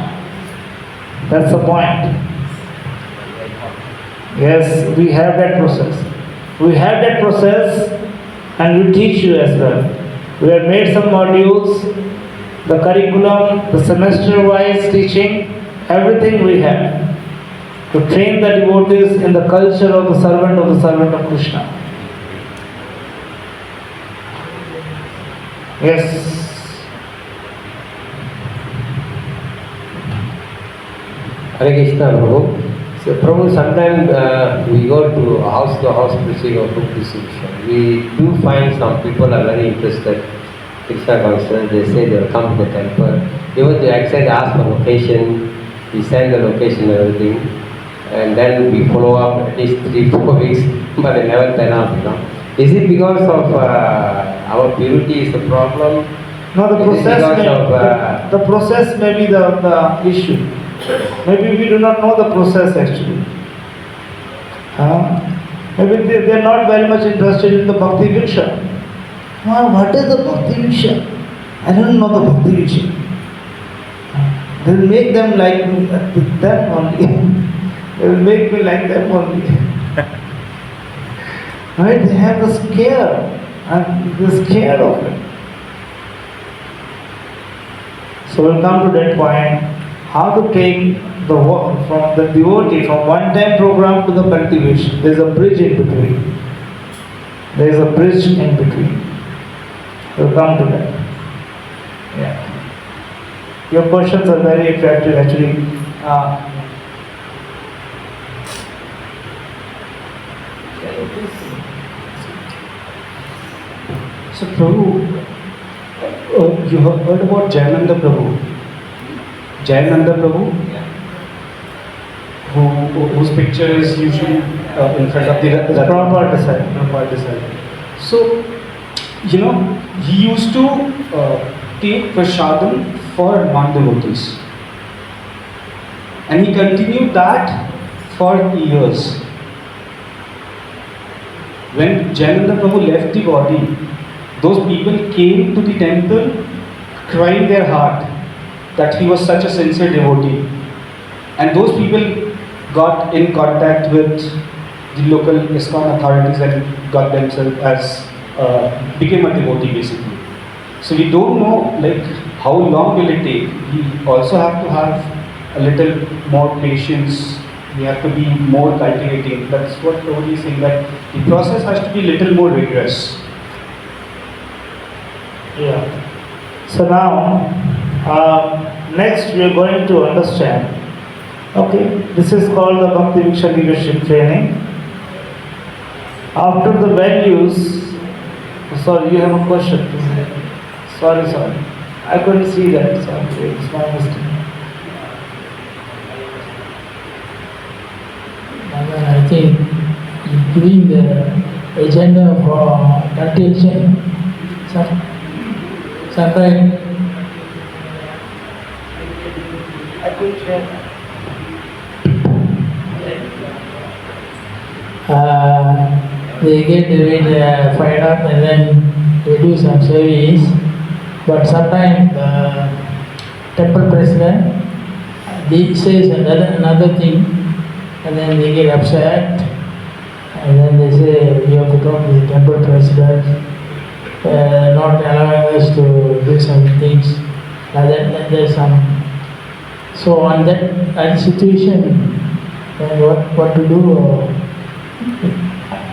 That's the point. Yes, we have that process. We have that process and we teach you as well. We have made some modules, the curriculum, the semester-wise teaching, everything we have to train the devotees in the culture of the servant of Krishna. Yes. Hare Krishna, Prabhu. So, Prabhu, sometimes we go to house preaching or book distribution. We do find some people are very interested. Krishna consciousness, they say they will come to the temple. Even they actually ask for location, we send the location and everything. And then we follow up at least 3-4 weeks, but they never turn up, you know. Is it because of our purity is the problem? No, the Is it process because may, of, the process may be the issue. Maybe we do not know the process actually. Maybe they are not very much interested in the Bhakti Viksha. What is the Bhakti Viksha? I don't know the Bhakti Viksha. They'll make them like me, them only. They'll make me like them only. Right? They have the scare. And they're scared of it. So we'll come to that point. How to take the work from the devotee from one-time program to the cultivation. There is a bridge in between. There is a bridge in between. We'll come to that. Yeah. Your questions are very attractive actually. So Prabhu, you have heard about Jayananda Prabhu? Jayananda Prabhu? Whose picture is usually in front of the Prabhupada disciple. So, you know, he used to take prasadam for non-devotees. And he continued that for years. When Jayananda Prabhu left the body, those people came to the temple crying their heart that he was such a sincere devotee. And those people got in contact with the local ISKCON authorities and got themselves as, became a devotee basically. So we don't know like how long will it take. We also have to have a little more patience. We have to be more cultivating. That's what Prabhuji is saying, that the process has to be a little more rigorous. Yeah. So now, next we are going to understand. Okay, this is called the Bhakti Viksha leadership training. After the values, sorry, you have a question. Sorry. I couldn't see that. Sorry, it's my mistake. I think giving the agenda for cultivation, sometimes I couldn't share. They get fired up and then they do some service, but sometimes the temple president they says another thing, and then they get upset, and then they say you have to talk to the temple president, not allowing us to do some things. Then there's some. So on that situation, what to do?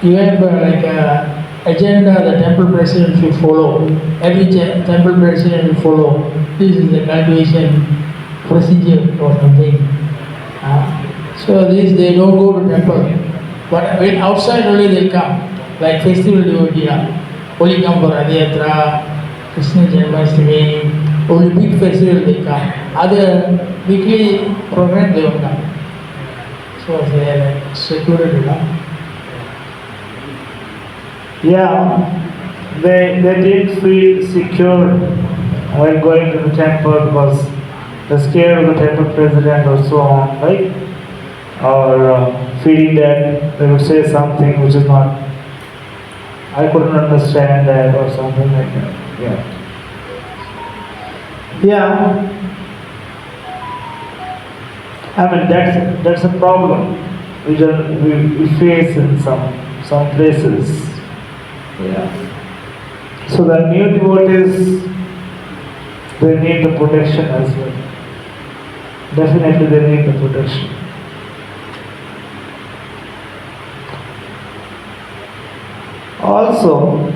You have like a agenda the temple president should follow. Every temple president will follow. This is the cultivation procedure or something. So this they don't go to temple, but when outside only they come, like festival devotee, only come for Adhyatra, Krishna Janmashtami, only big festival they come. Other weekly program they don't come. So they are like secluded, Yeah, they didn't feel secure while going to the temple because they're scared of the temple president or so on, right? Or feeling that they would say something which is not, I couldn't understand that or something like that. Yeah. Yeah, I mean that's a problem we face in some places. Yeah. So the new devotees, they need the protection as well. Definitely they need the protection. Also,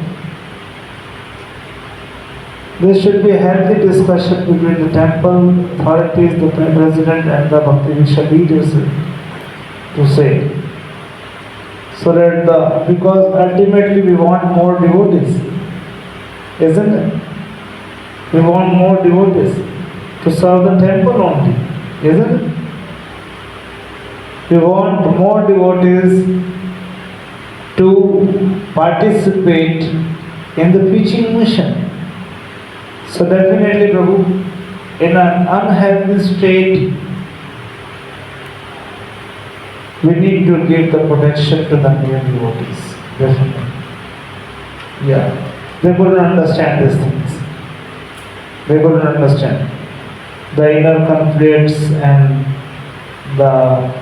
there should be a healthy discussion between the temple authorities, the president and the Bhakti Viksha leaders to say. So that because ultimately we want more devotees, isn't it? We want more devotees to serve the temple only, isn't it? We want more devotees to participate in the preaching mission. So definitely, Prabhu, in an unhealthy state, we need to give the protection to the new devotees. Definitely. Yeah. They couldn't understand these things. They couldn't understand the inner conflicts and the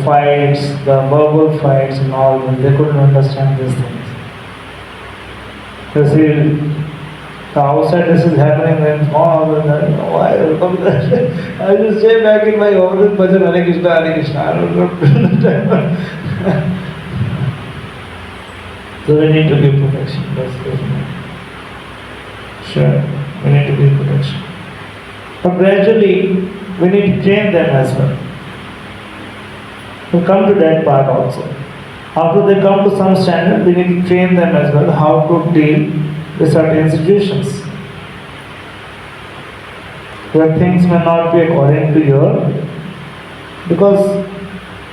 fights, the verbal fights and all. They couldn't understand these things. You see, outside this is happening, then why? I just stay back in my home, bhajan Hare Krishna, Hare Krishna. I don't know. So we need to give protection. That's definitely. Sure, we need to give protection. But gradually, we need to train them as well. We come to that part also. After they come to some standard, we need to train them as well how to deal with certain situations where things may not be according to your. Because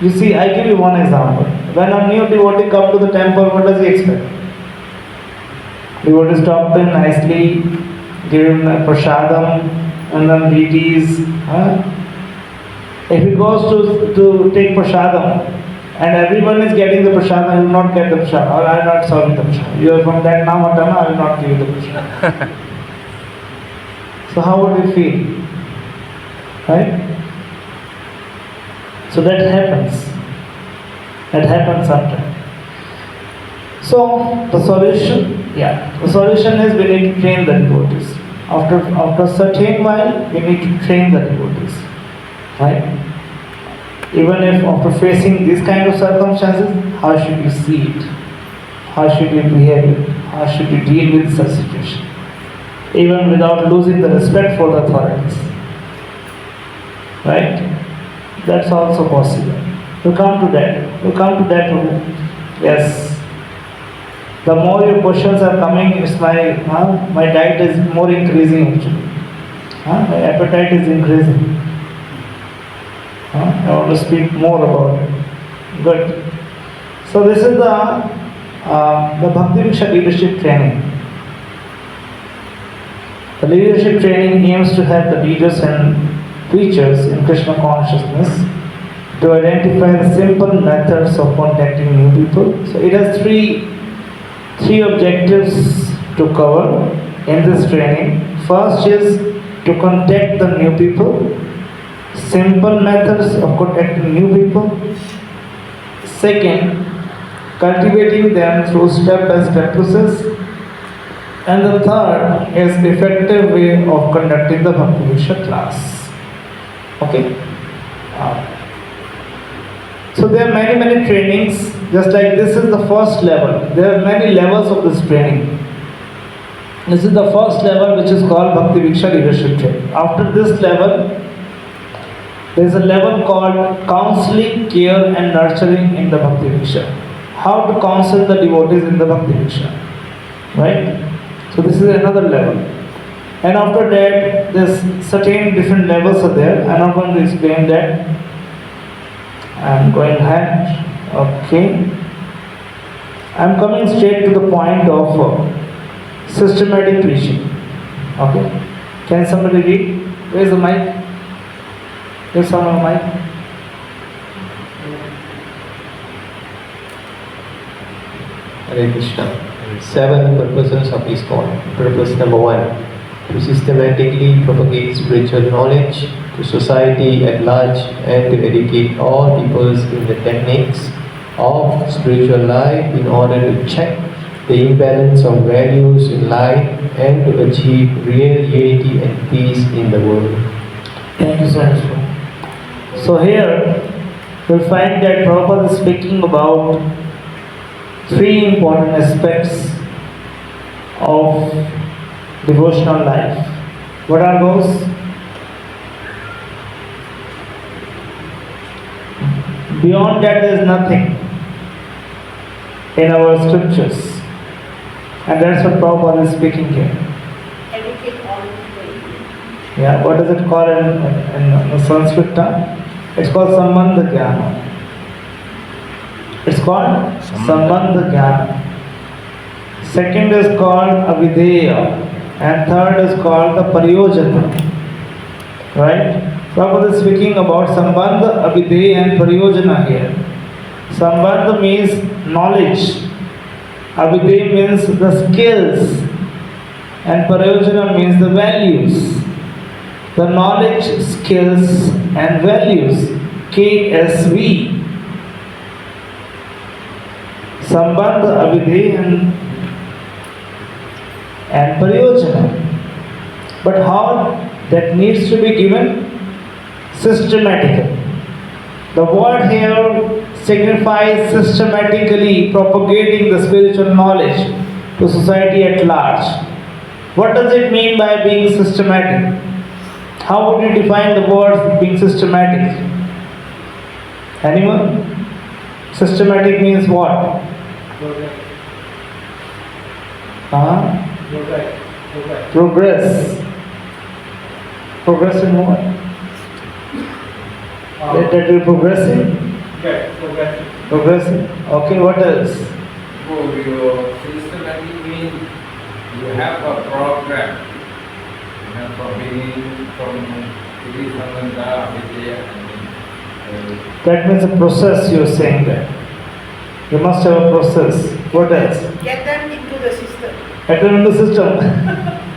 you see, I give you one example. When a new devotee comes to the temple, what does he expect? Devotee stop him nicely, give him a prasadam and then deities. If he goes to take prasadam and everyone is getting the prasadam, he will not get the prasadam, or I am not serving the prasadam. You are from that Namahatta, I will not give you the prasadam. So how would you feel? Right? So that happens. That happens sometimes. So the solution is we need to train the devotees. After a certain while, we need to train the devotees. Right? Even if after facing these kind of circumstances, how should you see it? How should you behave? How should you deal with such situation? Even without losing the respect for the authorities. Right? That's also possible. We come to that. Yes. The more your questions are coming, it's my diet is more increasing actually. My appetite is increasing. I want to speak more about it. Good. So this is the Bhakti Viksha leadership training. The leadership training aims to help the leaders and preachers in Krishna consciousness to identify the simple methods of contacting new people. So it has three objectives to cover in this training. First is to contact the new people. Simple methods of contacting new people. Second, cultivating them through step-by-step process. And the third is effective way of conducting the Bhakti Viksha class. Okay. So there are many trainings. Just like this is the first level. There are many levels of this training. This is the first level, which is called Bhakti Viksha leadership training. After this level, there is a level called counseling, care and nurturing in the Bhakti Viksha. How to counsel the devotees in the Bhakti Viksha. Right? So this is another level. And after that, there's certain different levels are there. I'm not going to explain that. I'm going ahead. Okay. I'm coming straight to the point of systematic preaching. Okay. Can somebody read? Where's the mic? There's someone mic. Hare Krishna. 7 purposes of ISKCON. Purpose number 1. to systematically propagate spiritual knowledge to society at large and to educate all peoples in the techniques of spiritual life in order to check the imbalance of values in life and to achieve real unity and peace in the world. Thank you so much. So here we'll find that Prabhupada is speaking about three important aspects of devotional life. What are those? Beyond that there is nothing in our scriptures. And that's what Prabhupada is speaking here. Educate all people. Yeah, what does it call in Sanskrit term? It's called Sambandha Jnana. It's called Sambandha Jnana. Second is called Avideya. And third is called the Pariyojana. Right? Prabhupada is speaking about Sambandha, Avideya and Pariyojana here. Sambandha means knowledge. Avideya means the skills. And Pariyojana means the values. The knowledge, skills and values. KSV. Sambandha, Avideya and Pariyojana. But how that needs to be given? Systematically. The word here signifies systematically propagating the spiritual knowledge to society at large. What does it mean by being systematic? How would you define the word being systematic? Anyone? Systematic means what? Progress. Progress in what? That we're progressing? Progressing. Okay, what else? So your systematic means you have a program. You know, from beginning, from Sri Sambandha, Avideya, and That means a process, you're saying that. You must have a process. What else? Get them into the system Enter in the system.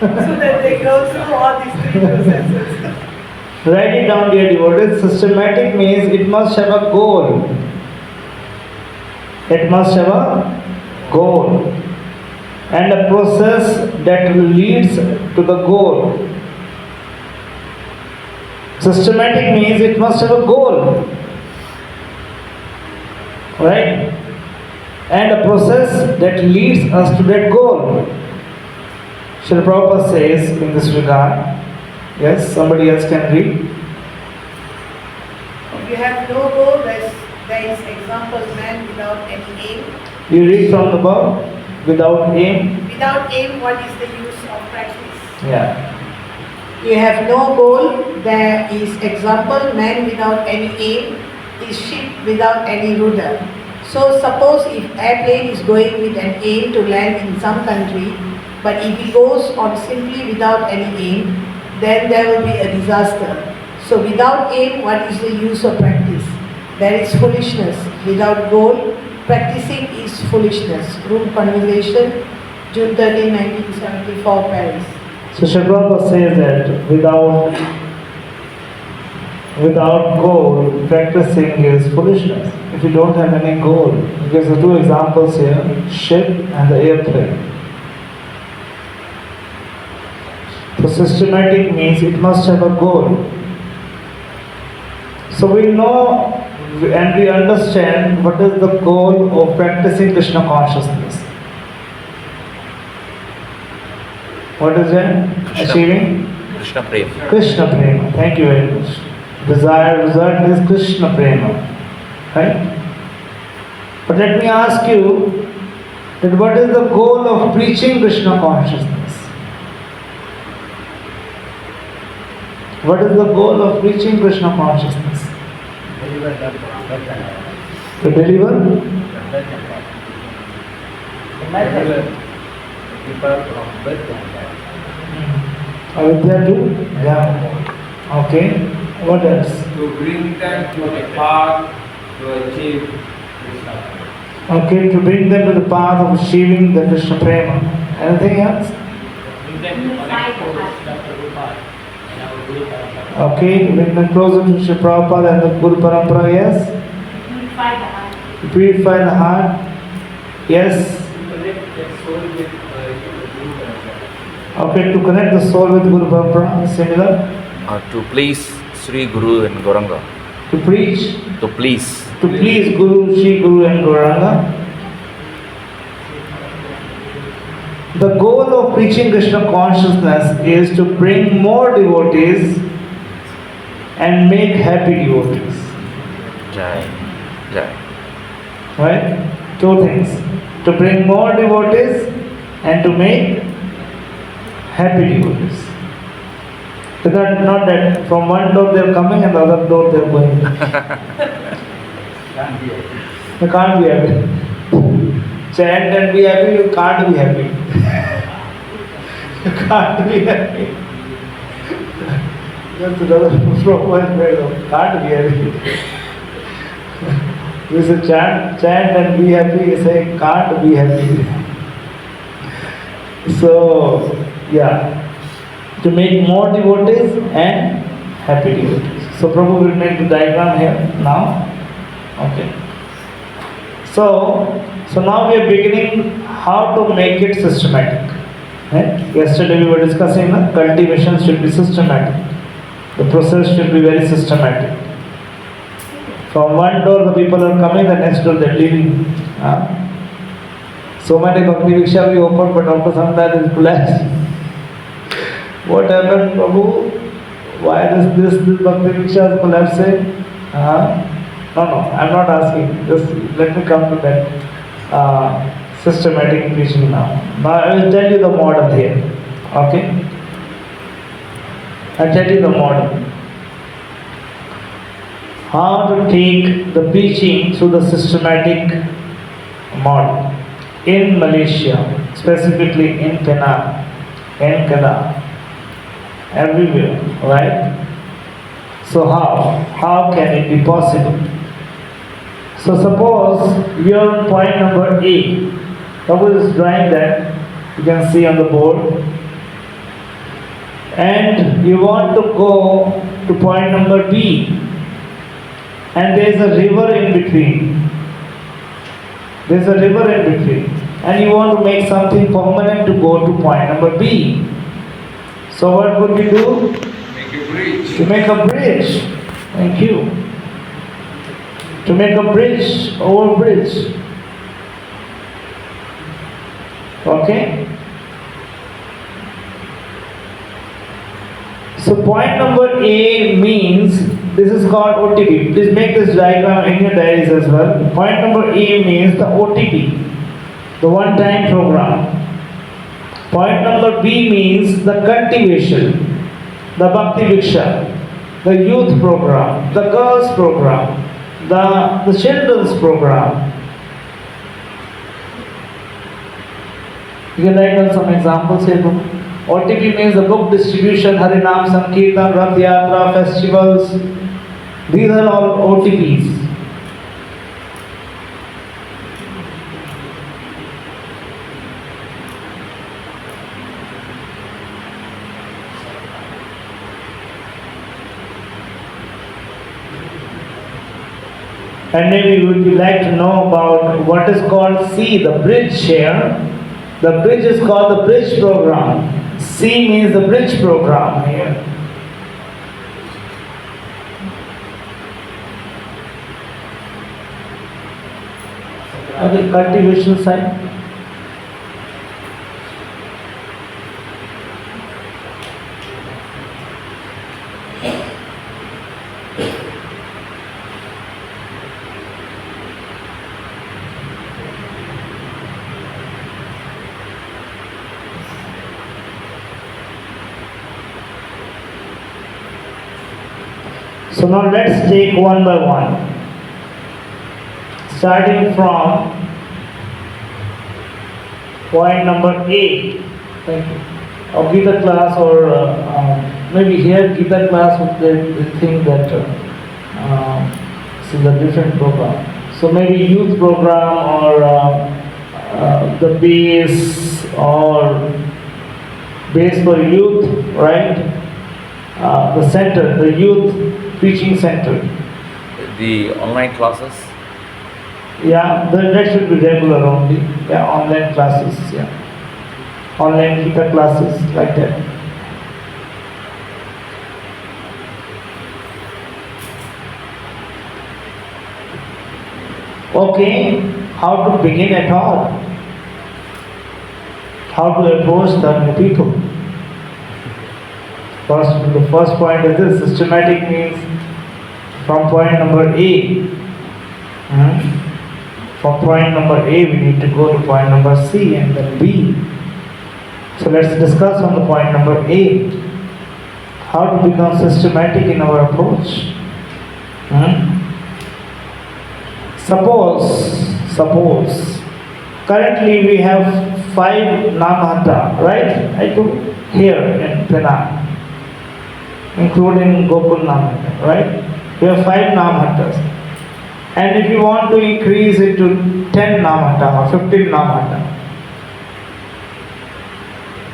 so that they go through all these three processes. Write it down, dear devotees. Systematic means it must have a goal. It must have a goal. And a process that leads to the goal. Systematic means it must have a goal. Right? And a process that leads us to that goal. Srila Prabhupada says in this regard, yes, somebody else can read. If you have no goal, there is example man without any aim. You read from the book, without aim. Without aim, what is the use of practice? Yeah. You have no goal, there is example man without any aim, is ship without any rudder. So suppose if airplane is going with an aim to land in some country, but if it goes on simply without any aim, then there will be a disaster. So without aim, what is the use of practice? There is foolishness. Without goal, practicing is foolishness. Room Conversation, June 13, 1974, Paris. So Srila Prabhupada says that without goal, practicing is foolishness. If you don't have any goal, he gives the two examples here, ship and the airplane. So systematic means it must have a goal. So we know and we understand what is the goal of practicing Krishna consciousness. What is it? Achieving? Krishna Prema. Krishna Prema. Thank you very much. Desired result is Krishna Prema. Right? But let me ask you that what is the goal of preaching Krishna consciousness? What is the goal of preaching Krishna consciousness? To deliver? Avidya too? Yeah. Okay. What else? to bring them to the path to achieve Krishna. Okay, to bring them to the path of achieving the Krishna Prema. Anything else? bring them to connect to Dr. Gopal and our Guru Parampara. Okay, bring them closer to Sri Prabhupada and the Guru Parampara, yes. Purify the heart. To purify the heart, yes. Connect that soul with Guru Parampara. Okay, to connect the soul with Guru Parampara, similar. To please Sri Guru and Gauranga. To preach, To please. to please Guru, Sri Guru and Gauranga. The goal of preaching Krishna consciousness is to bring more devotees and make happy devotees. Jai. Jai. Right? Two things. To bring more devotees and to make happy devotees. So not that from one door they are coming and the other door they are going. You can't be happy. Chant and be happy, you can't be happy. You can't be happy. That's another problem. Can't be happy. You say chant and be happy, you say can't be happy. So, yeah. To make more devotees and happy devotees. So Prabhu will make the diagram here now. Okay. So now we are beginning how to make it systematic. Right? Yesterday we were discussing that cultivation should be systematic. The process should be very systematic. From one door the people are coming, the next door they are leaving. So many Bhakti Viksha we opened, but after some time it collapsed. What happened, Prabhu? Why this Bhakti Viksha is collapsing? No, I'm not asking. Just let me come to that systematic preaching now. Now I will tell you the model here. Okay? I'll tell you the model. How to take the preaching through the systematic model in Malaysia, specifically in Penang, in Kedah, everywhere, right? So how can it be possible? So suppose we are on point number A. Prabhu is drawing that, you can see on the board. And you want to go to point number B. And there is a river in between. There is a river in between. And you want to make something permanent to go to point number B. So what would we do? Make a bridge. To make a bridge. Thank you. To make a bridge, over bridge. Okay? So point number A means, this is called OTP. Please make this diagram in your diaries as well. Point number A means the OTP, the one-time program. Point number B means the cultivation, the Bhakti Viksha, the youth program, the girls program, the children's program. You can write down some examples here. OTP means the book distribution, Harinam, Sankirtan, Rath Yatra, festivals. These are all OTPs. And maybe you would like to know about what is called C, the bridge here. The bridge is called the bridge program. C means the bridge program here. Okay, cultivation side. So now let's take one by one. Starting from point number A. Thank you. Or Gita class, or maybe here Gita class would think that this is a different program. So maybe youth program, or the base, or base for youth, right? The center, the youth preaching center. The online classes. Yeah, that should be regular only. Yeah, online classes. Yeah, online Gita classes like that. Okay, how to begin at all? How to approach the new people? The first point is this: systematic means from point number A. From point number A, we need to go to point number C and then B. So let's discuss on the point number A. How to become systematic in our approach. Suppose, currently we have 5 Namahatta, right? I took here in Penang, including Gokul Namahatta, right? We have 5 Namahattas. And if you want to increase it to 10 Namahatta or 15 Namahatta,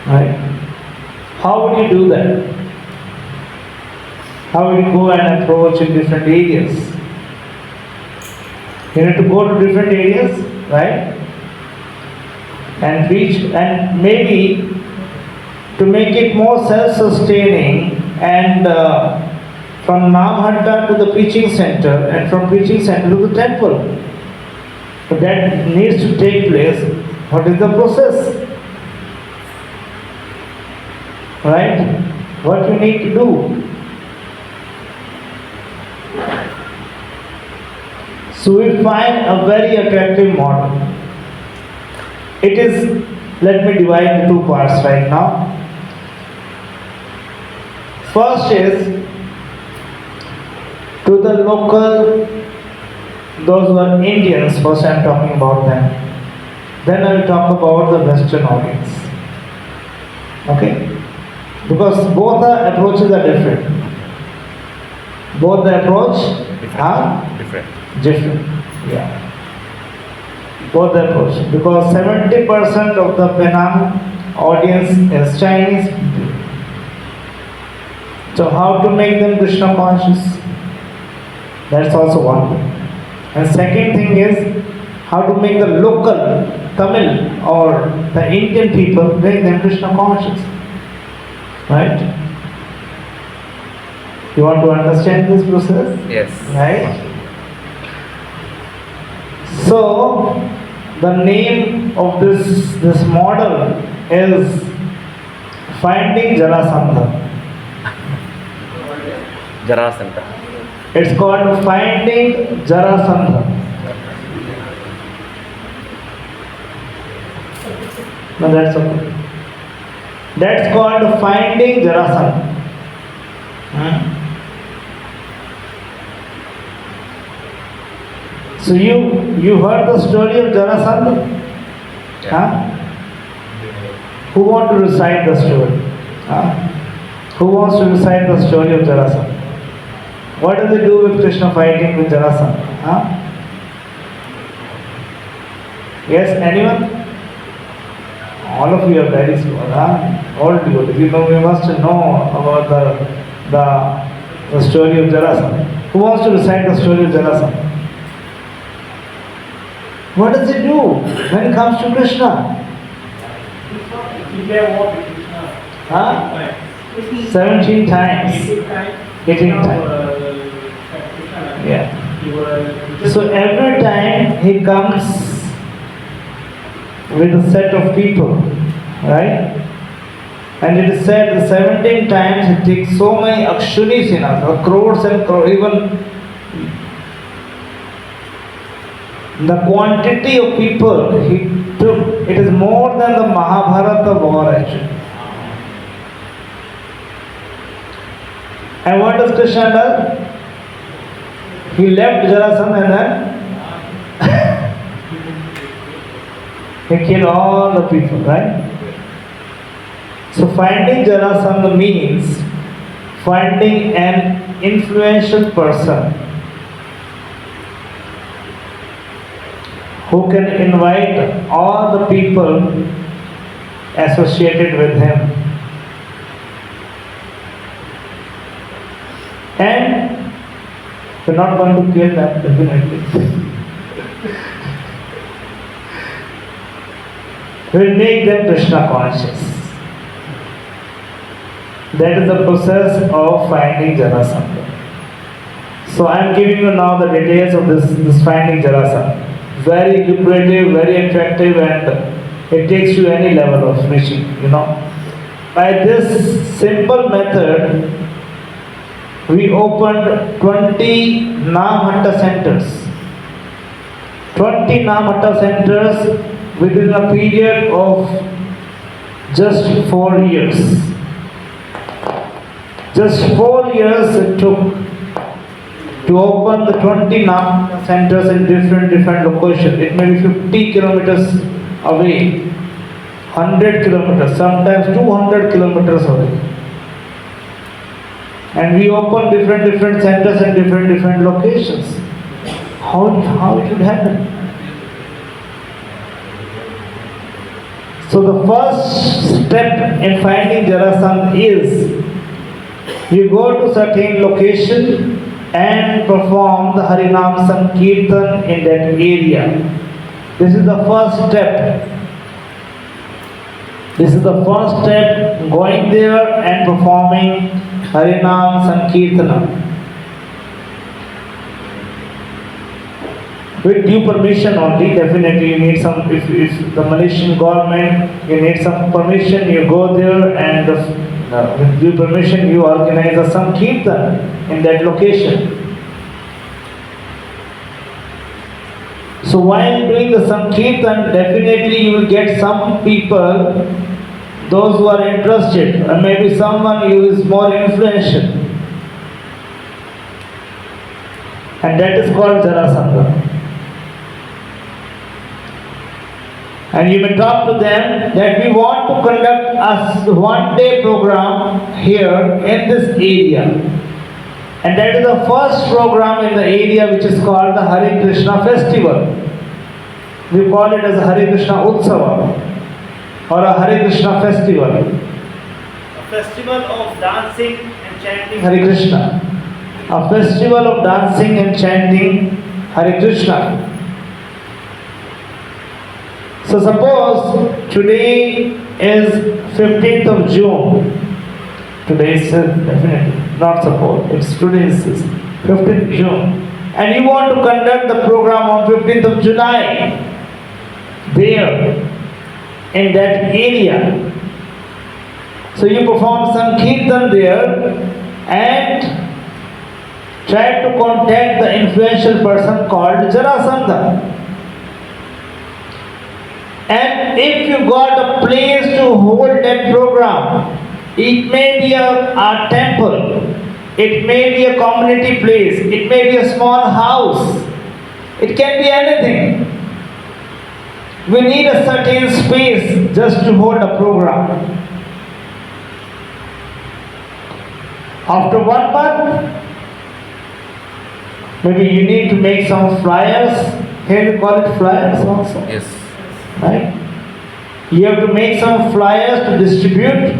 right? How would you do that? How would you go and approach in different areas? You need to go to different areas, right? And reach, and maybe to make it more self-sustaining, and from Namahatta to the preaching center, and from preaching center to the temple. So that needs to take place. What is the process? Right? What you need to do? So we find a very attractive model. It is, let me divide the 2 parts right now. First is to the local, those who are Indians, first I am talking about them. Then I will talk about the Western audience. Okay? Because both the approaches are different. Both the approach are different. Yeah. Both the approach. Because 70% of the Penang audience is Chinese people. So how to make them Krishna conscious? That's also one thing. And second thing is how to make the local Tamil or the Indian people make them Krishna conscious. Right? You want to understand this process? Yes. Right? So the name of this model is Finding Jarasandha. Jarasandha. It's called Finding Jarasandha. No, that's okay. That's called Finding Jarasandha. So you heard the story of Jarasandha? Huh? Who want to recite the story? Huh? Who wants to recite the story of Jarasandha? What does it do with Krishna fighting with Jarasandha? Huh? Yes, anyone? All of you are very small, huh? All good. You know, we must know about the story of Jarasandha. Who wants to recite the story of Jarasandha? What does it do when it comes to Krishna? Huh? 17 times. 18 times. Yeah. So every time he comes with a set of people, right? And it is said the 17 times he takes so many akshunis in us, crores and crores, even the quantity of people he took, it is more than the Mahabharata war actually. And what does Krishna do? He left Jarasandha and then he killed all the people, right? So finding Jarasandha means finding an influential person who can invite all the people associated with him We're not going to kill them, definitely. We'll make them Krishna conscious. That is the process of finding Jarasandha. So I am giving you now the details of this finding Jarasandha. Very lucrative, very attractive, and it takes you any level of reaching, By this simple method, we opened 20 Namahatta centers. 20 Namahatta centers within a period of just 4 years. Just 4 years it took to open the 20 Namahatta centers in different locations. It may be 50 kilometers away, 100 kilometers, sometimes 200 kilometers away. And we open different centers in different locations. How it would happen? So the first step in finding Jarasandha is you go to certain location and perform the Harinam Sankirtan in that area. This is the first step. This is the first step, going there and performing Harinam Sankirtana. With due permission only, definitely you need some, if the Malaysian government, you need some permission, you go there and with due permission you organize a Sankirtan in that location. So while doing the Sankirtan, definitely you will get some people, those who are interested, or maybe someone who is more influential. And that is called Jarasandha. And you may talk to them that we want to conduct a one-day program here in this area. And that is the first program in the area which is called the Hare Krishna Festival. We call it as a Hare Krishna Utsava or a Hare Krishna Festival. A festival of dancing and chanting Hare Krishna. A festival of dancing and chanting Hare Krishna. So suppose today is 15th of June. Today is definitely, not suppose, it's today is 15th June. And you want to conduct the program on 15th of July. There, in that area. So you perform some Sankirtan there and try to contact the influential person called Jarasandha. And if you got a place to hold that program, it may be a temple, it may be a community place, it may be a small house, it can be anything. We need a certain space just to hold a program. After 1 month, maybe you need to make some flyers. Here we call it flyers also. Yes. Right? You have to make some flyers to distribute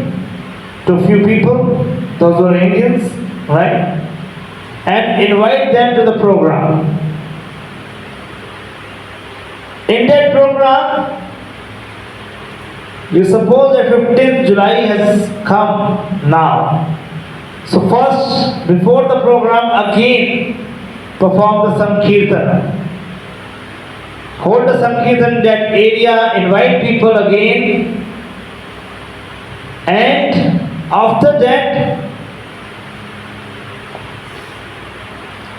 to a few people, those who are Indians, right? And invite them to the program. In that program, you suppose that 15th July has come now. So first, before the program, again perform the Sankirtan. Hold the Sankirtan in that area, invite people again, and after that,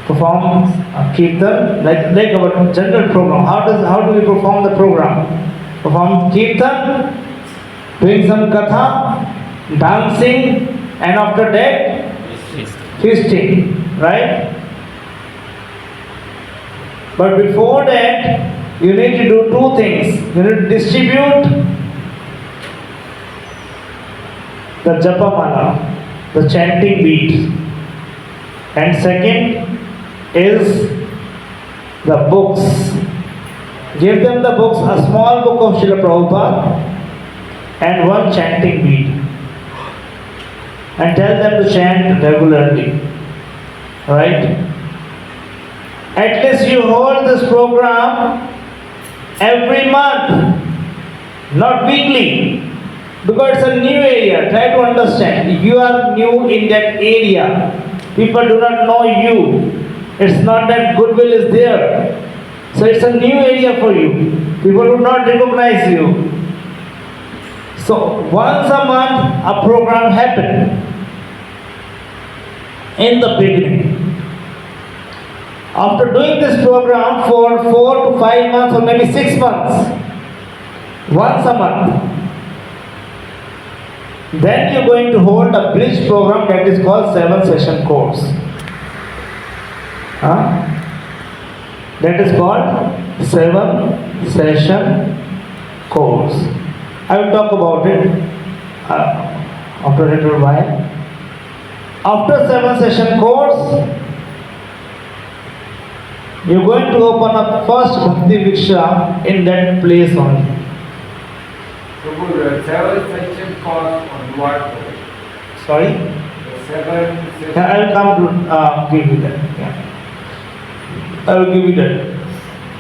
perform a Kirtan, like our general program. How do we perform the program? Perform Kirtan, doing some Katha, dancing, and after that, feasting, right? But before that, you need to do two things. You need to distribute the Japamala, the chanting beads. And second is the books. Give them the books, a small book of Srila Prabhupada and one chanting bead. And tell them to chant regularly. Right? At least you hold this program every month, not weekly, because it's a new area. Try to understand. You are new in that area. People do not know you. It's not that goodwill is there. So it's a new area for you. People do not recognize you. So once a month a program happened in the beginning. After doing this program for 4 to 5 months or maybe 6 months, once a month, then you're going to hold a bridge program that is called 7-session course. That is called 7-session course. I will talk about it after a little while. After 7-session course, you're going to open up first Bhakti Viksha in that place only. So, the 7-session course on what? Sorry? The 7-session. Yeah, I will come to give you that. Yeah. I will give you that.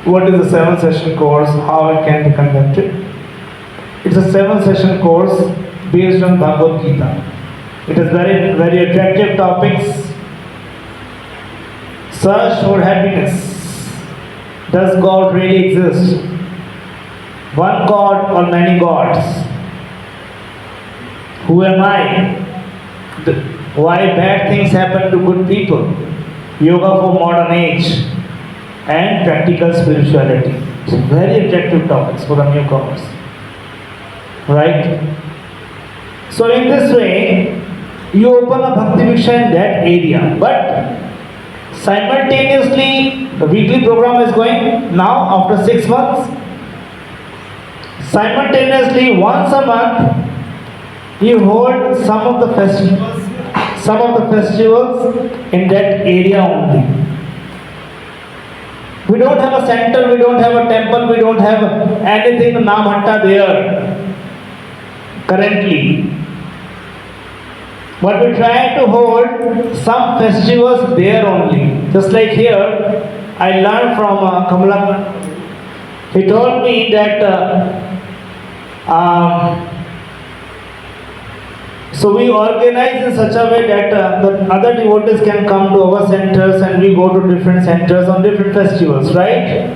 What is the 7-session course? How it can be conducted? It's a 7-session course based on Bhagavad Gita. It is very attractive topics. Search for happiness. Does God really exist? One God or many gods? Who am I? Why bad things happen to good people? Yoga for modern age and practical spirituality. It's very attractive topics for the newcomers. Right? So in this way, you open a Bhakti Viksha in that area. But simultaneously, the weekly program is going now after 6 months. Simultaneously, once a month, you hold some of the festivals in that area only. We don't have a center, we don't have a temple, we don't have anything Namahatta there currently. But we try to hold some festivals there only. Just like here, I learned from Kamala. He told me that so we organize in such a way that the other devotees can come to our centers and we go to different centers on different festivals, right?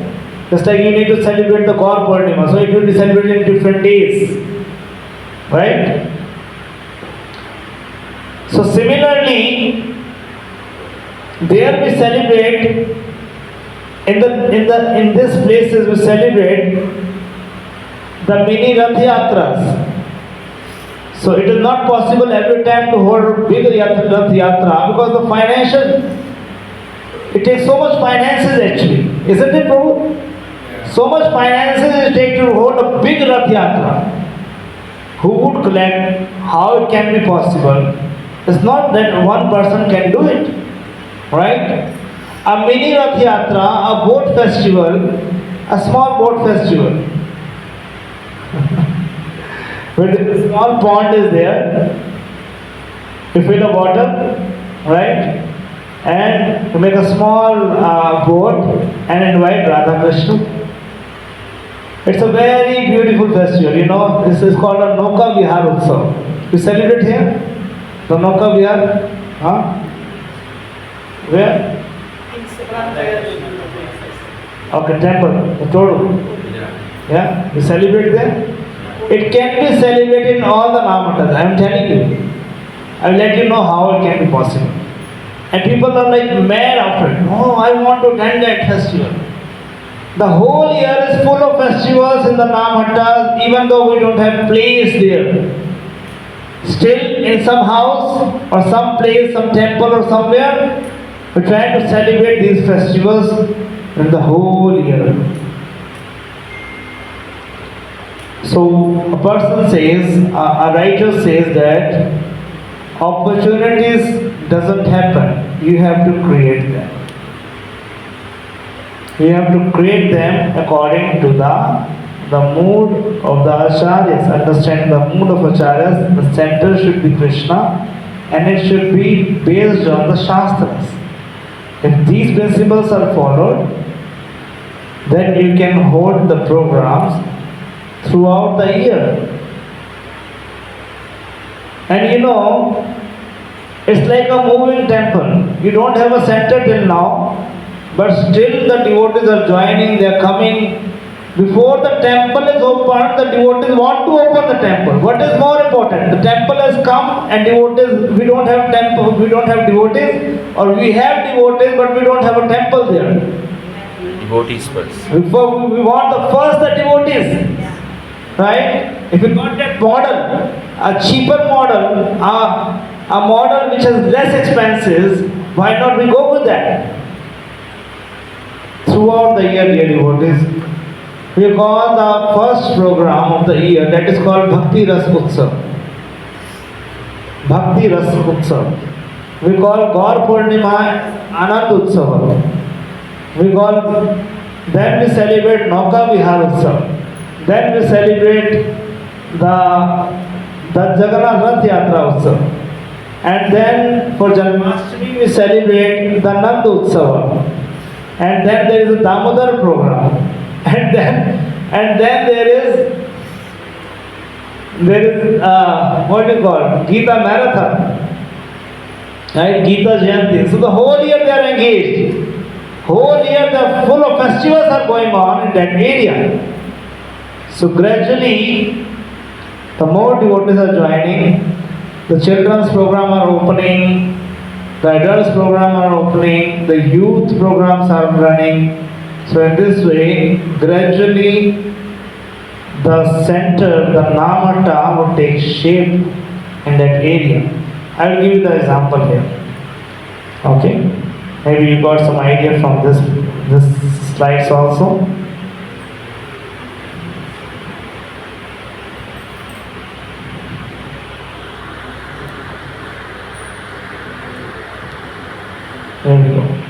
Just like you need to celebrate the Gaur Purnima, so it will be celebrated in different days, right? So similarly, there we celebrate in these places we celebrate the mini Rath Yatras. So it is not possible every time to hold big Rath Yatra because the financial, it takes so much finances actually, isn't it, Prabhu? So much finances it takes to hold a big Rath Yatra. Who would collect? How it can be possible? It's not that one person can do it, right? A mini Rath Yatra, a boat festival, a small boat festival. When a small pond is there, you fill the water, right? And you make a small boat and invite Radha Krishna. It's a very beautiful festival, you know. This is called a Nauka Vihar Utsav. We celebrate here the Nauka Vihar. Huh? Where? Okay, temple, the Todu. Yeah, we celebrate there. It can be celebrated in all the Namahattas, I am telling you. I will let you know how it can be possible. And people are like mad after it. Oh, I want to attend that festival. The whole year is full of festivals in the Namahattas, even though we don't have place there. Still, in some house or some place, some temple or somewhere, we try to celebrate these festivals in the whole year. So a person says, a writer says that opportunities doesn't happen. You have to create them. You have to create them according to the mood of the acharyas. Understand the mood of acharyas. The center should be Krishna, and it should be based on the shastras. If these principles are followed, then you can hold the programs throughout the year. And you know, it's like a moving temple. You don't have a center till now, but still the devotees are joining, they are coming. Before the temple is opened, the devotees want to open the temple. What is more important? The temple has come and devotees, we don't have temple, we don't have devotees, or we have devotees but we don't have a temple there. Devotees first. Before we want the first the devotees, right? If we got that model, a cheaper model, a model which has less expenses, why not we go with that? Throughout the year, dear devotees, we call the first program of the year, that is called Bhakti Ras Utsav. Bhakti Ras Utsav. We call Gaur Purnima Anand Utsav. We call, then we celebrate Nauka Vihar Utsav. Then we celebrate the Jagannath Rath Yatra Utsav. And then for Janmashtami we celebrate the Nand Utsava. And then there is a Damodar program. And then there is what do you call, Gita Marathon, right? Gita Jayanti. So the whole year they are engaged. Whole year the full of festivals are going on in that area. So gradually, the more devotees are joining, the children's program are opening, the adults program are opening, the youth programs are running. So in this way, gradually the center, the Namahatta would take shape in that area. I will give you the example here. Okay? Maybe you got some idea from this slides also. There we go.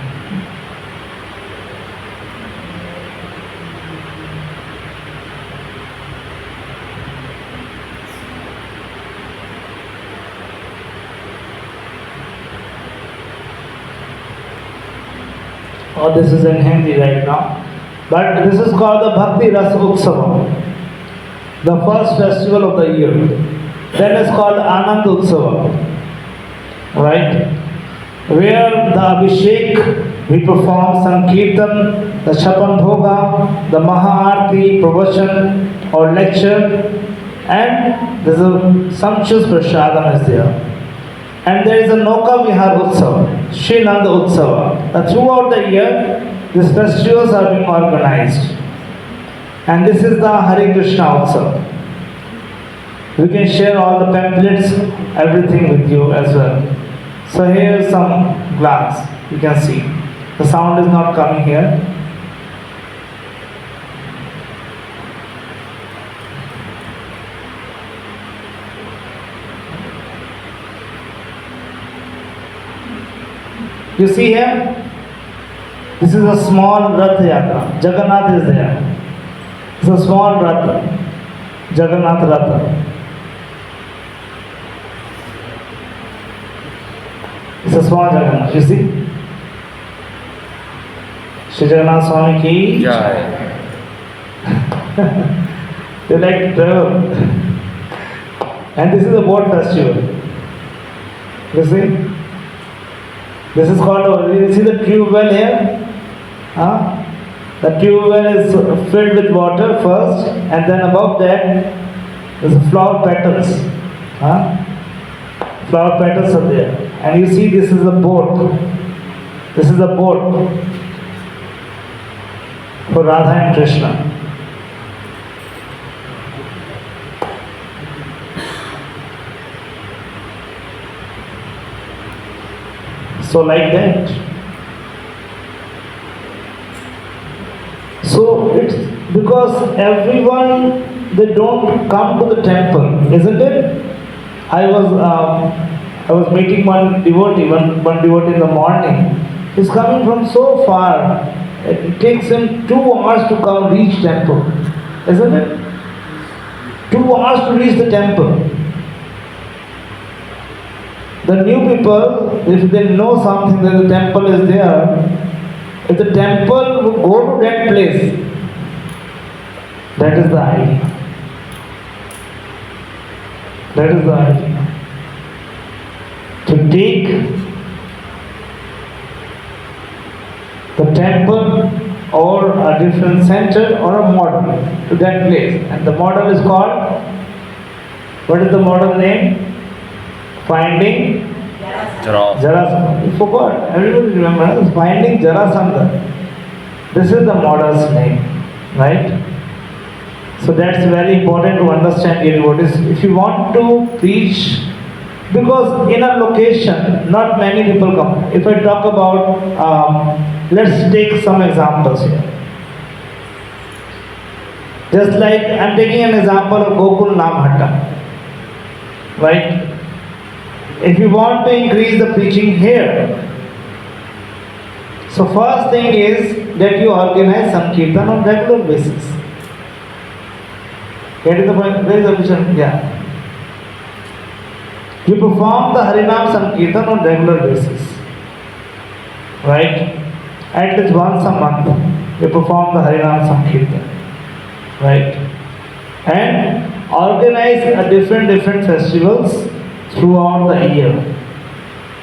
Oh, this is in Hindi right now. But this is called the Bhakti Ras Utsava, the first festival of the year. Then it's called Anand Utsava, right? Where the Abhishek, we perform Sankirtan, the Chapan Bhoga, the Mahaarti, Pravachan or lecture, and there's a sumptuous prasadam is there. And there is a Nauka Vihar Utsava, Sri Nanda Utsava. Throughout the year, these festivals are being organized. And this is the Hare Krishna Utsava. We can share all the pamphlets, everything with you as well. So here is some glass, you can see. The sound is not coming here. You see here, this is a small Rath Yatra. Jagannath is there. It's a small Rath, Jagannath Rath. It's a small Jagannath, you see? Shri Jagannath Swami ki Jai. They like to travel. And this is a boat festival. You see? This is called, you see the tube well here? The tube well is filled with water first, and then above that there's flower petals. Flower petals are there. And you see this is a boat. This is a boat for Radha and Krishna. So like that. So it's because everyone, they don't come to the temple, isn't it? I was meeting one devotee in the morning. He's coming from so far. It takes him 2 hours to come reach temple, isn't it? 2 hours to reach the temple. The new people, if they know something that the temple is there, if the temple would go to that place, that is the idea. That is the idea. To take the temple or a different center or a model to that place. And the model is called, what is the model name? Finding Jarasandha. You forgot. Everybody remembers Finding Jarasandha. This is the model's name, right? So that's very important to understand here what is. If you want to preach, because in a location, not many people come. If I talk about, let's take some examples here. Just like I'm taking an example of Gokul Namahatta, right? If you want to increase the preaching here, so first thing is that you organize Sankirtan on regular basis. Get the point? Where is the vision? Yeah. You perform the Harinam Sankirtan on regular basis. Right? At least once a month, you perform the Harinam Sankirtan. Right? And organize a different festivals throughout the year.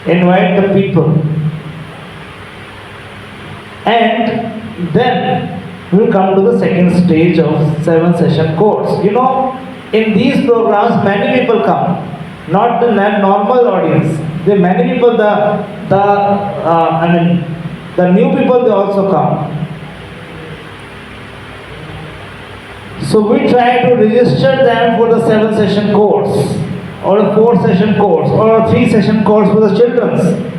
Invite the people. And then we'll come to the second stage of 7-session course. You know, in these programs, many people come. Not the normal audience. The many people, the new people, they also come. So we try to register them for the 7-session course, or a 4-session course, or a 3-session course for the children.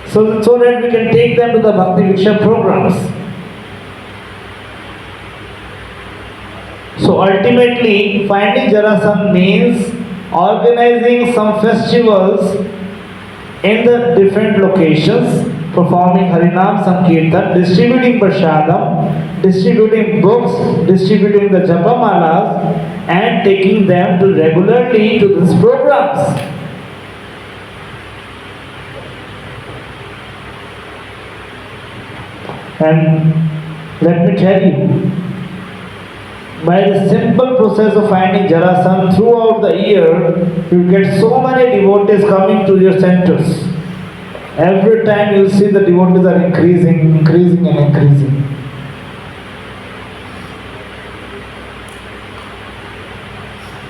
So that we can take them to the Bhakti Viksha programs. So ultimately, Finding Jarasandha means organizing some festivals in the different locations, performing Harinam Sankirtan, distributing Prashadam, distributing books, distributing the Japamalas, and taking them to regularly to these programs. And let me tell you, by the simple process of finding Jarasandha throughout the year, you get so many devotees coming to your centers. Every time you see the devotees are increasing.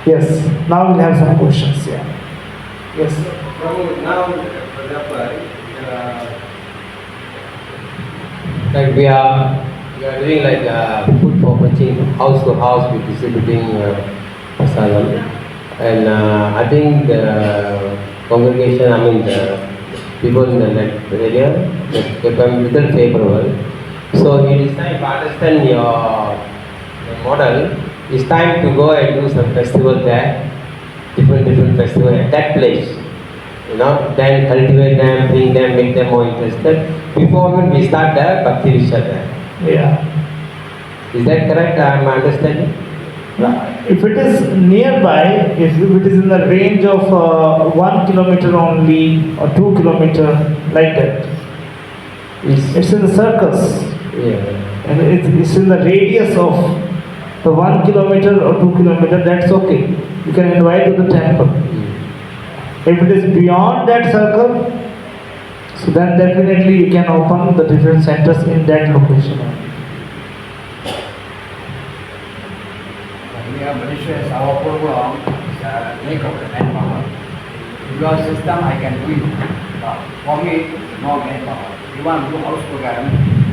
Yes, now we'll have some questions. Yeah. Yes. So now, for example, like we are doing like food purchasing, house to house, we're distributing prasadam. And I think the congregation, I mean the people in the area, they become little favorable. So it is time to understand your model. It's time to go and do some festival there, different festival at that place. You know, then cultivate them, bring them, make them more interested. Before when we start there, Bhakti Viksha there. Yeah. Is that correct? I am understanding. If it is nearby, if it is in the range of 1 kilometer only or 2 kilometer, like that, it's in the circus. Yeah. And it's in the radius of the 1 kilometer or 2 kilometer, that's okay. You can invite to the temple. If it is beyond that circle, so then definitely you can open the different centers in that location. We have Malaysia, our program is lack of the manpower. Your system, I can do it. For me, no manpower. You want to do house program,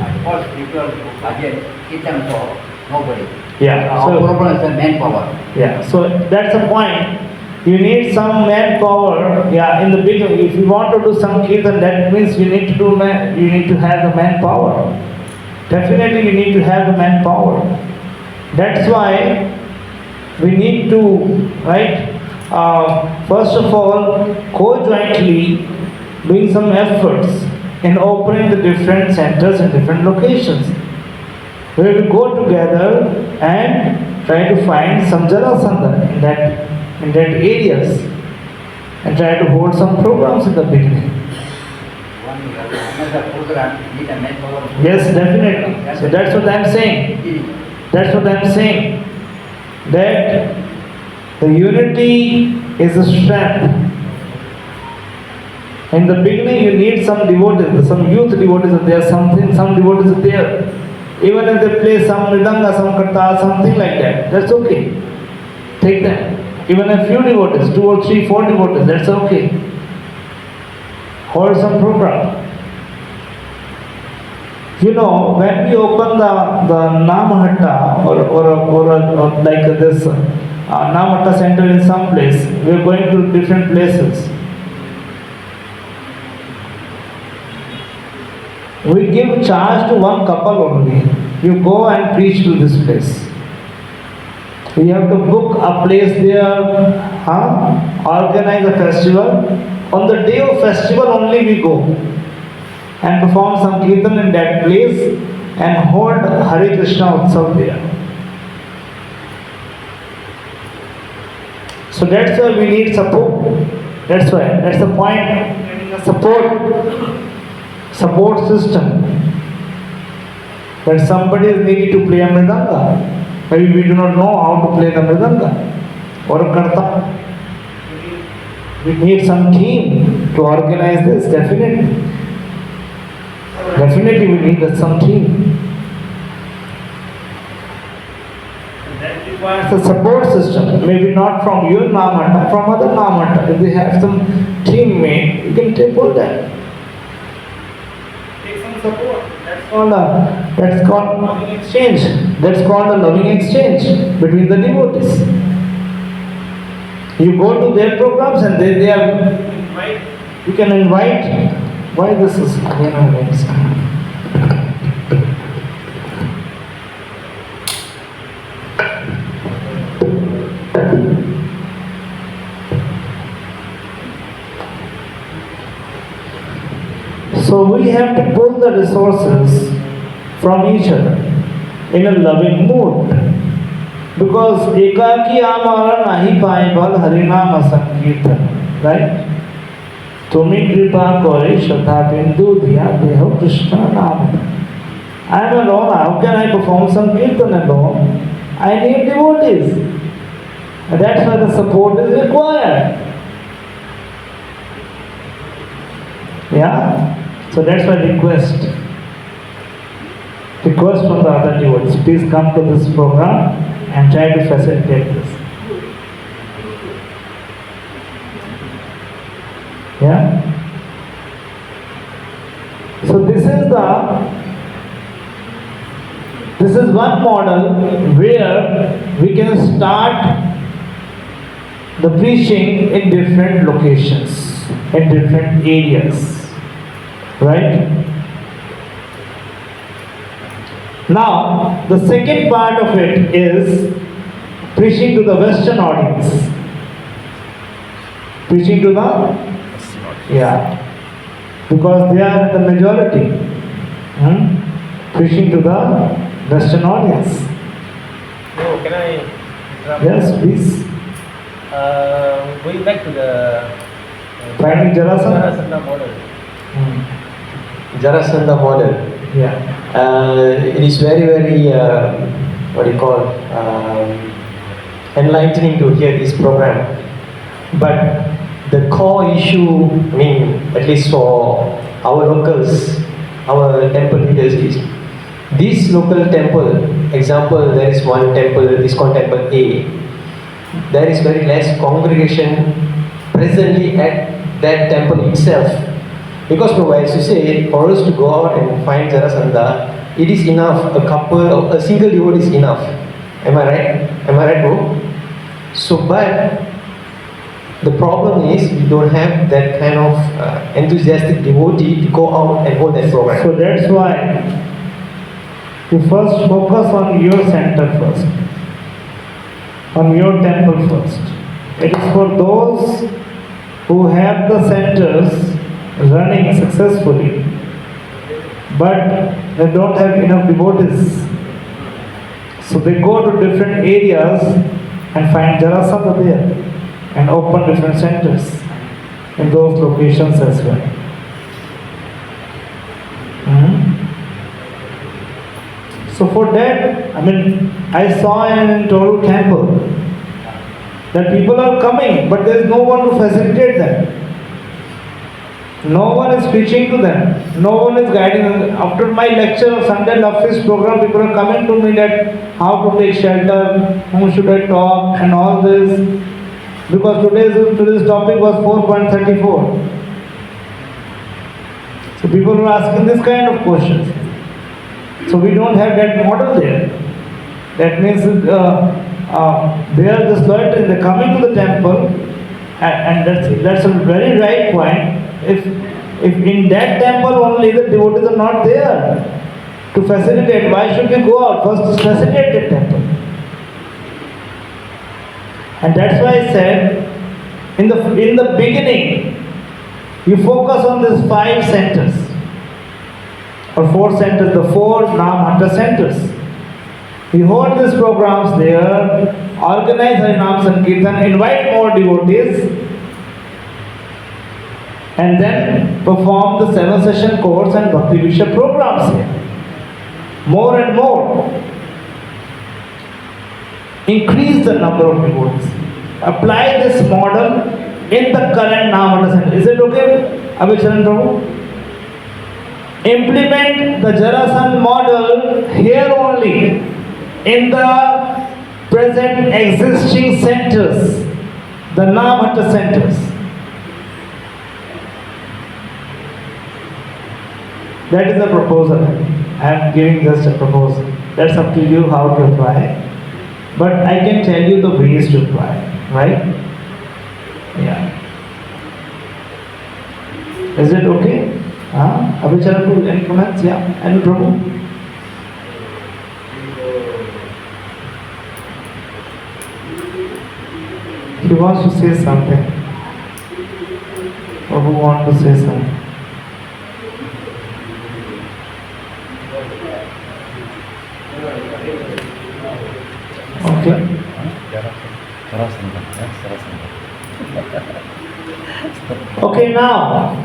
I force people to budget, keep them for nobody. Yeah. Our problem is the manpower. Yeah. So that's the point. You need some manpower. Yeah. In the beginning, if you want to do some kirtan, that means you need to have the manpower. Definitely, you need to have the manpower. That's why we need to, right, first of all, co-jointly doing some efforts in opening the different centers in different locations, where we go together and try to find some Jarasandha in that areas. and try to hold some programs in the beginning. Another program, need a manpower. Yes, definitely. So that's what I'm saying. That's what I'm saying. That the unity is a strength. In the beginning, you need some devotees, some youth devotees are there, some devotees are there. Even if they play some mridanga, some karta, something like that, that's okay. Take them. Even a few devotees, 2 or 3, 4 devotees, that's okay. Hold some program. You know, when we open the Namahatta or like this Namahatta center in some place, we are going to different places. We give charge to one couple only. You go and preach to this place. We have to book a place there, organize a festival. On the day of festival only we go and perform some kirtan in that place and hold Hare Krishna Utsav there. So that's why we need support. That's the point of getting a support system. That somebody is needed to play a mridanga. Maybe we do not know how to play the mridanga or a karta. We need some team to organize this, definitely. Definitely we need some team. That requires a support system. Maybe not from your Namahatta, from other Namahatta. If they have some teammate, you can take all that. Take some support. That's called loving exchange. That's called a loving exchange between the devotees. You go to their programs and they are invite. You can invite. Why this is So we have to pull the resources from each other in a loving mood. Because ekaki amara nahi pae bal harinam sankirtan. Right? Tumi kripa kore shraddha bindu diya deho Krishna naam. I am alone. How can I perform some kirtan alone? I need devotees. And that's why the support is required. Yeah? So that's why request from the other devotees. Please come to this program and try to facilitate this. Yeah? So this is one model where we can start the preaching in different locations, in different areas. Right? Now, the second part of it is preaching to the Western audience. Preaching to the, because they are the majority. Preaching to the Western audience. No, can I interrupt? Yes, please. Going back to the Finding Jarasandha model. Jarasandha model. It is very, very, enlightening to hear this program. But the core issue, at least for our locals, our temple leaders is, this local temple, example, there is one temple, is called Temple A. There is very less congregation presently at that temple itself. Because as you say, for us to go out and find Jarasandha, it is enough, a single devotee is enough. Am I right, bro? So, but the problem is we don't have that kind of enthusiastic devotee to go out and hold that program. So that's why you first focus on your center first, on your temple first. It is for those who have the centers running successfully, but they don't have enough devotees. So they go to different areas and find Jarasandha there and open different centers. in those locations as well. So for that, I saw in Toru temple that people are coming, but there is no one to facilitate them. No one is preaching to them. No one is guiding them. After my lecture of Sunday Love Feast program, people are coming to me that how to take shelter, whom should I talk, and all this. Because today's topic was 4.34. So people are asking this kind of questions. So we don't have that model there. That means they are just loitering. They're coming to the temple, and that's a very right point. If in that temple only the devotees are not there to facilitate, why should we go out? First facilitate the temple. And that's why I said in the beginning you focus on these 5 centers or 4 centers, the 4 Namahatta centers. You hold these programs there, organize Harinam Sankirtan, invite more devotees, and then perform the 7-session course and Bhakti Vishya programs here. More and more. Increase the number of devotees. Apply this model in the current Namahatta center. Is it okay, Abhicharan Prabhu? Implement the Jarasandh model here only in the present existing centers, the Namahatta centers. That is a proposal. I am giving just a proposal. That's up to you how to apply. But I can tell you the ways to apply, right? Yeah. Is it okay? Abhicharan, any comments? Yeah. Any problem? He wants to say something. Or who wants to say something? Okay. Okay, now,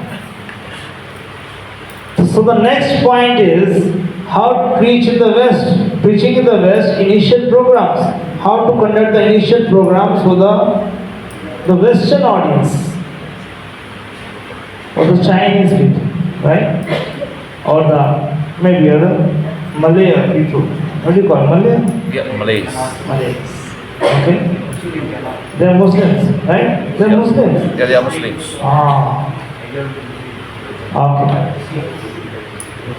so the next point is how to preach in the West. Preaching in the West, initial programs. How to conduct the initial programs for the Western audience, or the Chinese people, right? Or the maybe other Malay people. What do you call Malay? Yeah, Malays. Malays. Okay. They are Muslims, right? They are Muslims. Yeah, they are Muslims. Okay.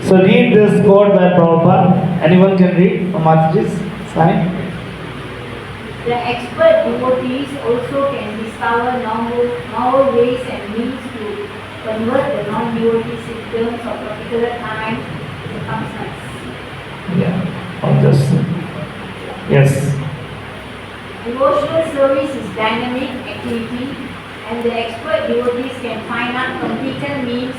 So read this quote by Prabhupada. Anyone can read from Mataji's side? The expert devotees also can discover novel ways and means to convert the non-devotees in terms of particular time circumstance. Yeah, or just yes. Devotional service is dynamic activity, and the expert devotees can find out competent means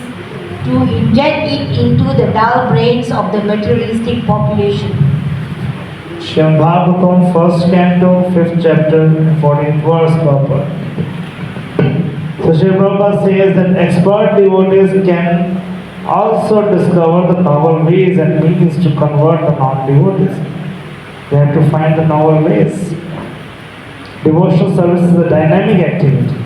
to inject it into the dull brains of the materialistic population. Srimad Bhagavatam, 1st canto, 5th chapter, 14th verse, Prabhupada. So Sri Prabhupada says that expert devotees can also discover the novel ways and means to convert the non-devotees. They have to find the novel ways. Devotional service is a dynamic activity.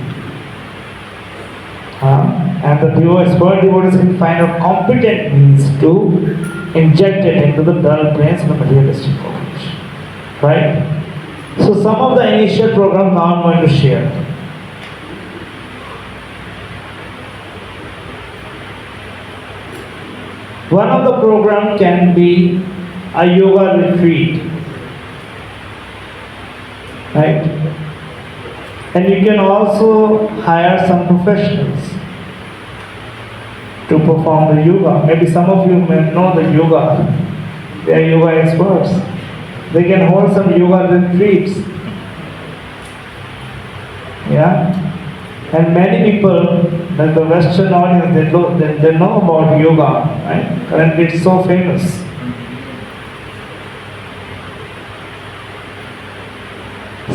And the expert devotees can find out competent means to inject it into the dull brains of the materialistic population. Right? So some of the initial programs now I'm going to share. One of the program can be a yoga retreat. Right? And you can also hire some professionals to perform the yoga. Maybe some of you may know the yoga. They are yoga experts. They can hold some yoga retreats. Yeah? And many people, like the Western audience, they know about yoga, right? Currently it's so famous.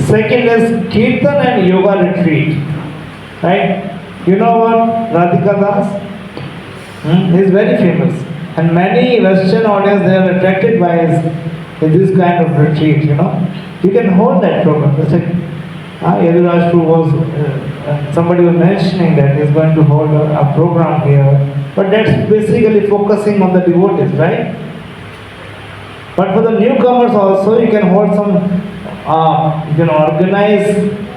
Second is Kirtan and yoga retreat, right? You know what Radhika Das? He is very famous. And many Western audience, they are attracted by this kind of retreat, you know. You can hold that program. Just like Yaduraj was, somebody was mentioning that he's going to hold a program here. But that's basically focusing on the devotees, right? But for the newcomers also, you can hold some, you can organize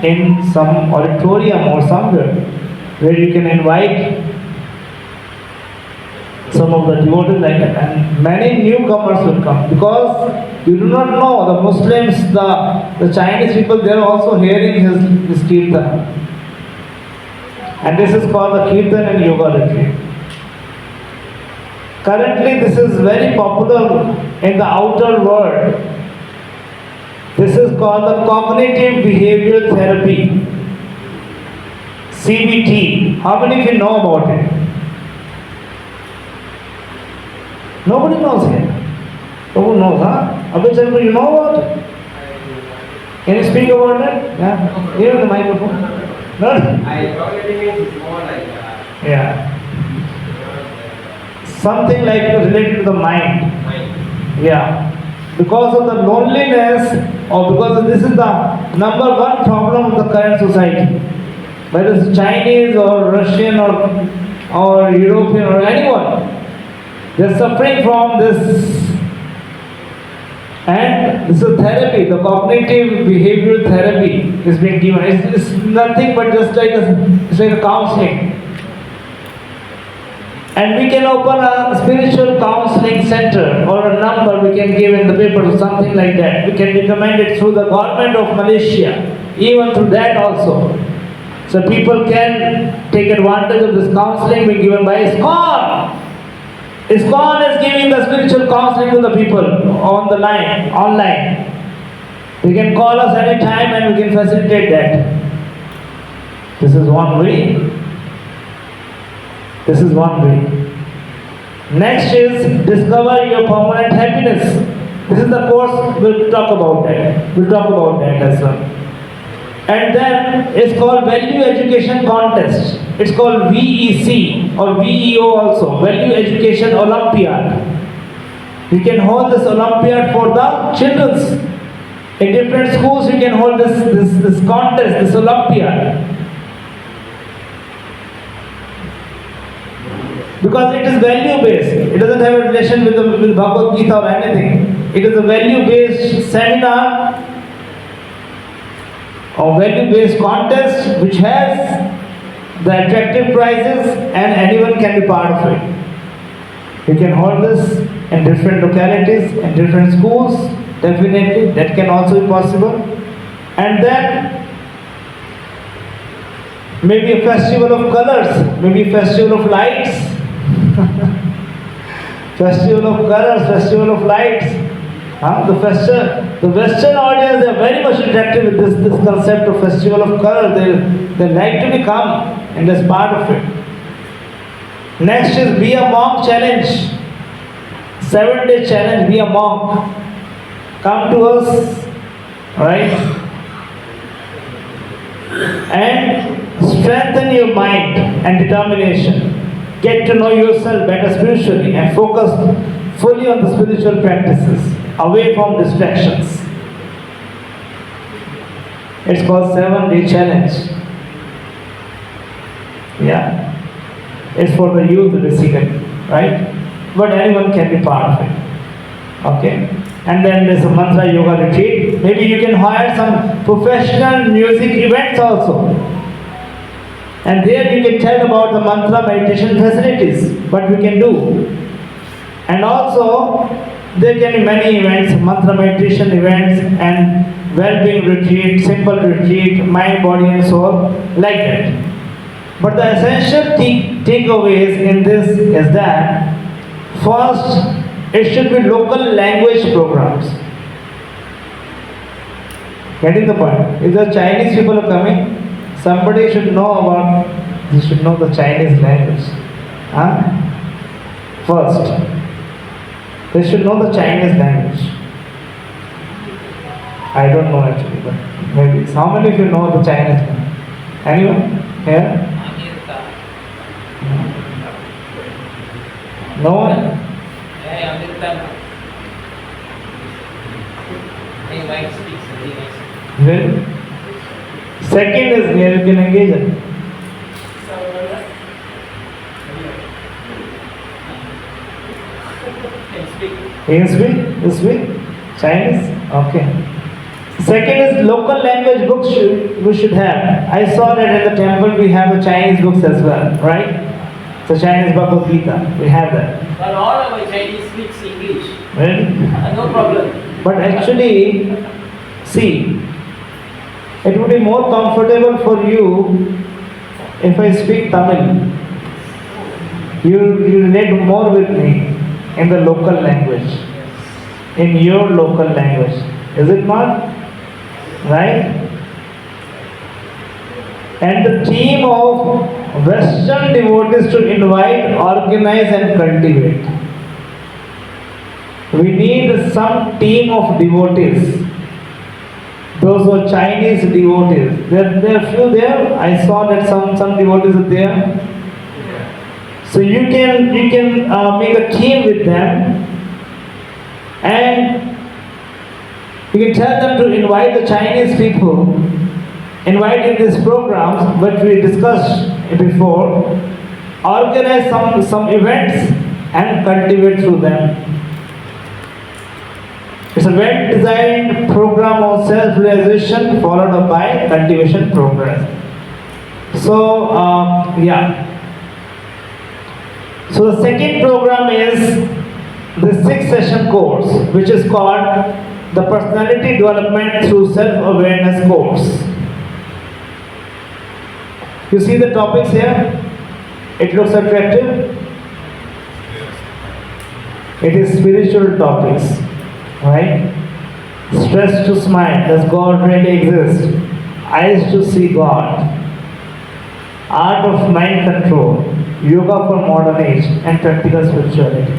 in some auditorium or somewhere where you can invite some of the devotees like that, and many newcomers will come because you do not know the Muslims, the Chinese people, they are also hearing his kirtan, and this is called the kirtan and yoga retreat. Currently, this is very popular in the outer world. This is called the cognitive behavioral therapy, CBT. How many of you know about it? Nobody knows here. Who knows, huh? Abhijit, you know about it? Can you speak about it? Yeah? Here the microphone. No? I already mean it's more like yeah. Something like related to the mind. Yeah. Because of the loneliness, or because this is the number one problem of the current society. Whether it's Chinese or Russian or European or anyone. They're suffering from this, and this is therapy. The cognitive behavioral therapy is being given. It's nothing but just like it's like a counseling. And we can open a spiritual counseling center or a number we can give in the paper or something like that. We can recommend it through the government of Malaysia, even through that also. So people can take advantage of this counseling being given by ISKCON. ISKCON is giving the spiritual counseling to the people on the line, online. They can call us anytime and we can facilitate that. This is one way. This is one way. Next is discover your permanent happiness. This is the course, we'll talk about that. We'll talk about that as well. And then it's called Value Education Contest. It's called VEC or VEO also, Value Education Olympiad. We can hold this Olympiad for the children's. In different schools we can hold this contest, this Olympiad. Because it is value based. It doesn't have a relation with Bhagavad Gita or anything. It is a value based seminar or value based contest which has the attractive prizes and anyone can be part of it. You can hold this in different localities, in different schools, definitely, that can also be possible. And then maybe a festival of colors, maybe a festival of lights. Festival of colors, festival of lights. The Western audience, they are very much attracted with this concept of festival of color. They like to become and that's part of it. Next is be a monk challenge. 7-day challenge, be a monk. Come to us, right? And strengthen your mind and determination. Get to know yourself better spiritually and focus fully on the spiritual practices, away from distractions. It's called 7-day challenge. Yeah. It's for the youth basically, right? But anyone can be part of it. Okay? And then there's a mantra yoga retreat. Maybe you can hire some professional music events also. And there you can tell about the mantra meditation facilities, what we can do. And also, there can be many events, mantra meditation events and well-being retreat, simple retreat, mind, body and soul, like that. But the essential takeaways in this is that, first, it should be local language programs. Getting the point? If the Chinese people are coming, somebody should know about, they should know the Chinese language. First, they should know the Chinese language. I don't know actually, but maybe. How many of you know the Chinese language? Anyone? Here? No one? Hey, Amritam. Hey, Mike speaks very nice. Well, second is here you can engage it. Can speak. He can speak? You speak? Chinese? Okay. Second is local language books we should have. I saw that in the temple we have the Chinese books as well, right? So Chinese Bhagavad Gita, we have that. But all our Chinese speaks English. Really? No problem. But actually, see, it would be more comfortable for you if I speak Tamil. You relate more with me in the local language, in your local language. Is it not? Right? And the theme of Western devotees to invite, organize and cultivate. We need some team of devotees. Those were Chinese devotees. There are few there. I saw that some devotees are there. So you can make a team with them, and you can tell them to invite the Chinese people, invite in these programs, which we discussed before, organize some events and cultivate through them. It's a well-designed program of self-realization followed up by cultivation progress. So, yeah. So the second program is the 6-session course, which is called the Personality Development Through Self-Awareness course. You see the topics here? It looks attractive. It is spiritual topics, right? Stress to smile. Does God really exist? Eyes to see God. Art of mind control. Yoga for modern age and practical spirituality.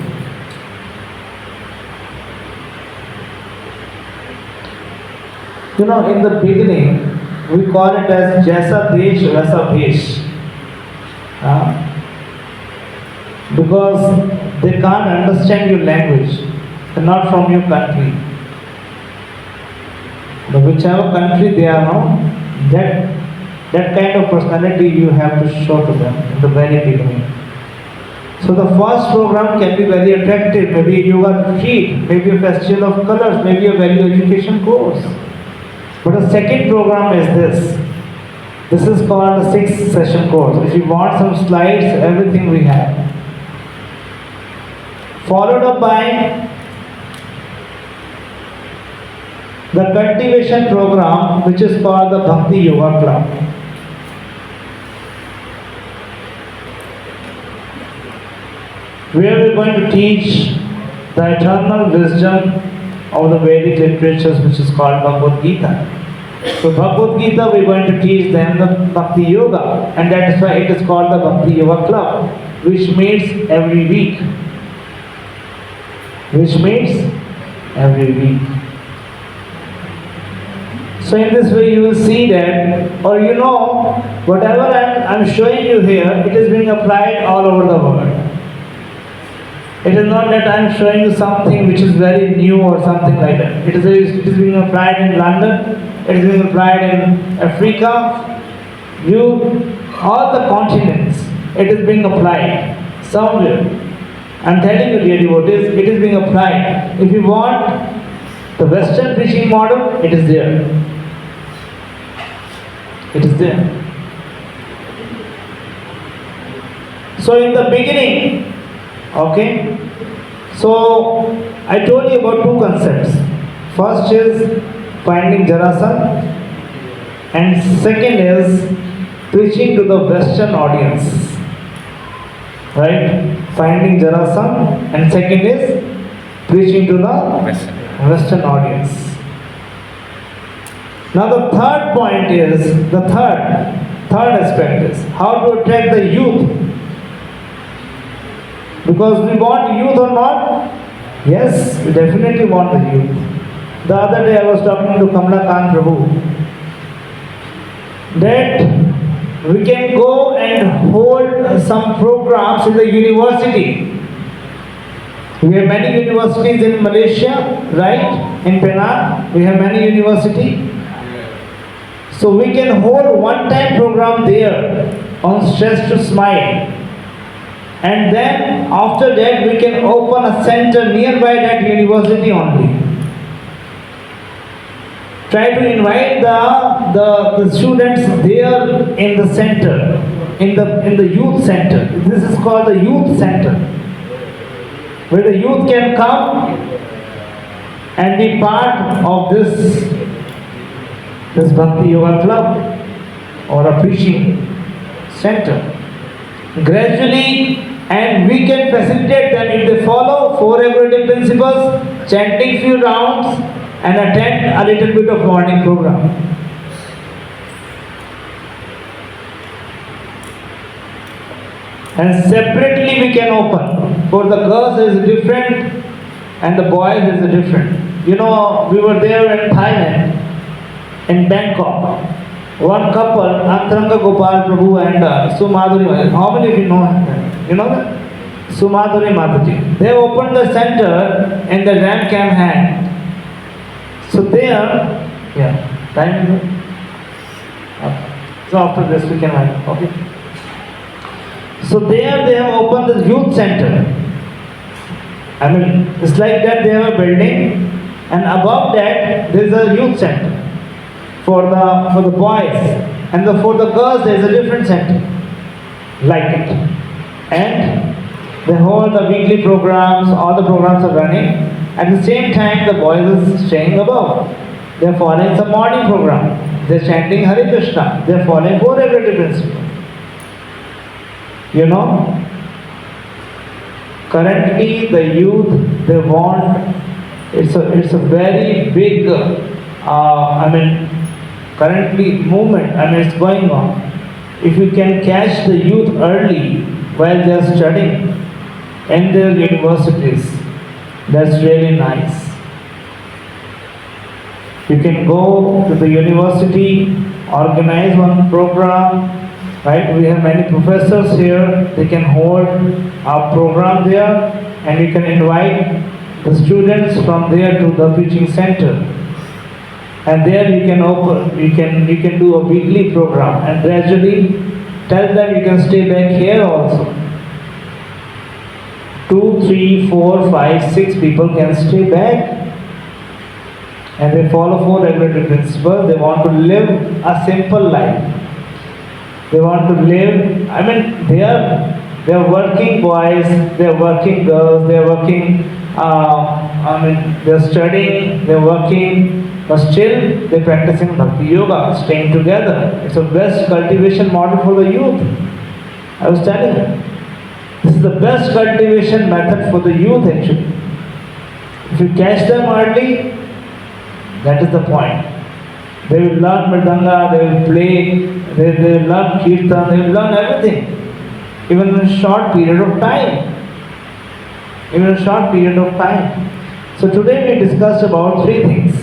You know, in the beginning, we call it as Jaisa Desh, Vaisa Bhesh. Because they can't understand your language. They're not from your country. But whichever country they are now, that kind of personality you have to show to them in the very beginning. So the first program can be very attractive, maybe a yoga retreat, maybe a festival of colors, maybe a value education course. But the second program is this. This is called a 6-session course. If you want some slides, everything we have. Followed up by the cultivation program, which is called the Bhakti Yoga Club. Where we're going to teach the eternal wisdom of the Vedic literatures, which is called Bhagavad Gita. So Bhagavad Gita, we're going to teach them the Bhakti Yoga, and that is why it is called the Bhakti Yoga Club, which meets every week. Which meets every week. So in this way you will see that, or you know, whatever I'm showing you here, it is being applied all over the world. It is not that I am showing you something which is very new or something like that. It is being applied in London, it is being applied in Africa, all the continents, it is being applied somewhere. I am telling you, dear devotees, it is being applied. If you want the Western preaching model, it is there. It is there. So in the beginning, okay, so I told you about 2 concepts. First is finding Jarasandha, and second is preaching to the Western audience. Right? Finding Jarasandha, and second is preaching to the Western audience. Now the third point is, the third aspect is how to attract the youth. Because we want youth or not? Yes, we definitely want the youth. The other day I was talking to Kamla Khan Prabhu that we can go and hold some programs in the university We have many universities in Malaysia, right? In Penang, we have many universities. So we can hold one-time program there on Stress to Smile. And then after that we can open a center nearby that university only. Try to invite the students there in the center, in the youth center. This is called the youth center, where the youth can come and be part of this Bhakti Yoga club or a preaching center. Gradually, and we can facilitate them if they follow 4 regulative principles, chanting few rounds, and attend a little bit of morning program. And separately we can open. For the girls is different and the boys is different. You know, we were there in Thailand, in Bangkok. One couple, Antaranga Gopal Prabhu and Sumadhuri. How many of you know her? You know that? Sumadhuri Mataji. They opened the center in the Ram Camp hand. So there, time is up. So after this we can have, okay. So there they have opened the youth center. I mean, it's like that they have a building, and above that there is a youth center for the boys, and for the girls there is a different center, like it. And they hold the weekly programs, all the programs are running. At the same time, the boys are staying above. They are following some morning program. They are chanting Hare Krishna. They are following 4 regulative principles. You know, currently the youth, they want, it's a very big, currently movement, it's going on. If you can catch the youth early while they are studying in their universities, that's really nice. You can go to the university, organize one program, right? We have many professors here. They can hold a program there, and you can invite the students from there to the preaching center. And there you can you can do a weekly program, and gradually tell them you can stay back here also. 2, 3, 4, 5, 6 people can stay back, and they follow 4 regulative principles. They want to live a simple life. They want to live, they are working boys, they are working girls, they are working, they are studying, they are working, but still they are practicing Bhakti Yoga, staying together. It's the best cultivation model for the youth. I was telling you. This is the best cultivation method for the youth actually. If you catch them early, that is the point. They will learn Mridanga, they will play, they will learn Kirtan, they will learn everything. Even in a short period of time. So today we discussed about 3 things.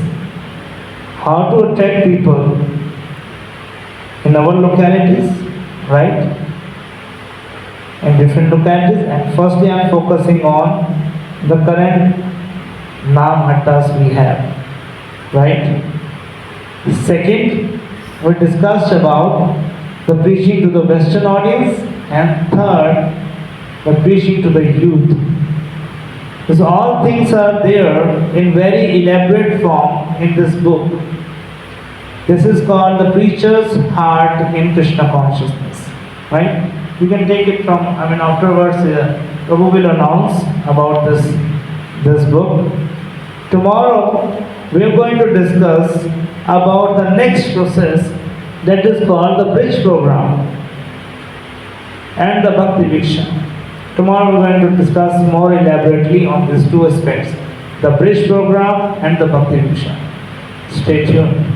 How to attract people in our localities, right? In different localities, and firstly I am focusing on the current Namahattas we have, right? Second, we discussed about the preaching to the Western audience, and third, the preaching to the youth. So all things are there in very elaborate form in this book. This is called The Preacher's Heart in Krishna Consciousness, right? You can take it from, afterwards, Prabhu will announce about this book. Tomorrow, we are going to discuss about the next process that is called the Bridge Program and the Bhakti Viksha. Tomorrow, we are going to discuss more elaborately on these 2 aspects, the Bridge Program and the Bhakti Viksha. Stay tuned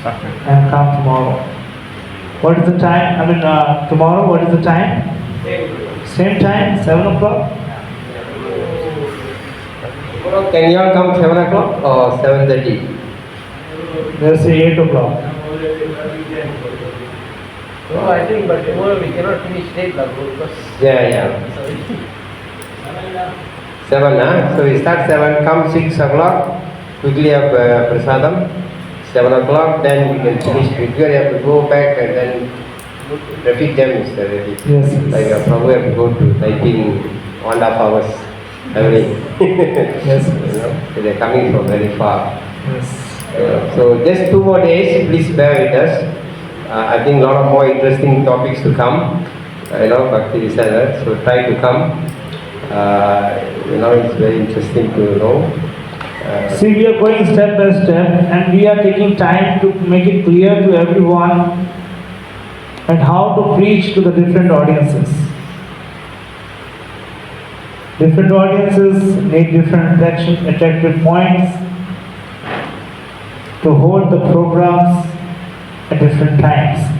and come tomorrow. What is the time? Tomorrow, what is the time? Same time, 7 o'clock? Can you all come 7 o'clock or 7:30? Let's say 8 o'clock. No, I think, but tomorrow we cannot finish late, because... Yeah. 7, so we start 7, come 6 o'clock, quickly have prasadam, 7 o'clock, then we can finish, we have to go back and then traffic jam is ready. Yes. Like probably have to go to Taiping 1.5 hours traveling. Yes. You know, so they're coming from very far. Yes. So just 2 more days, please bear with us. I think a lot of more interesting topics to come. Bhakti Risala, so try to come. It's very interesting to know. See, we are going step by step and we are taking time to make it clear to everyone and how to preach to the different audiences. Different audiences need different attractive points to hold the programs at different times.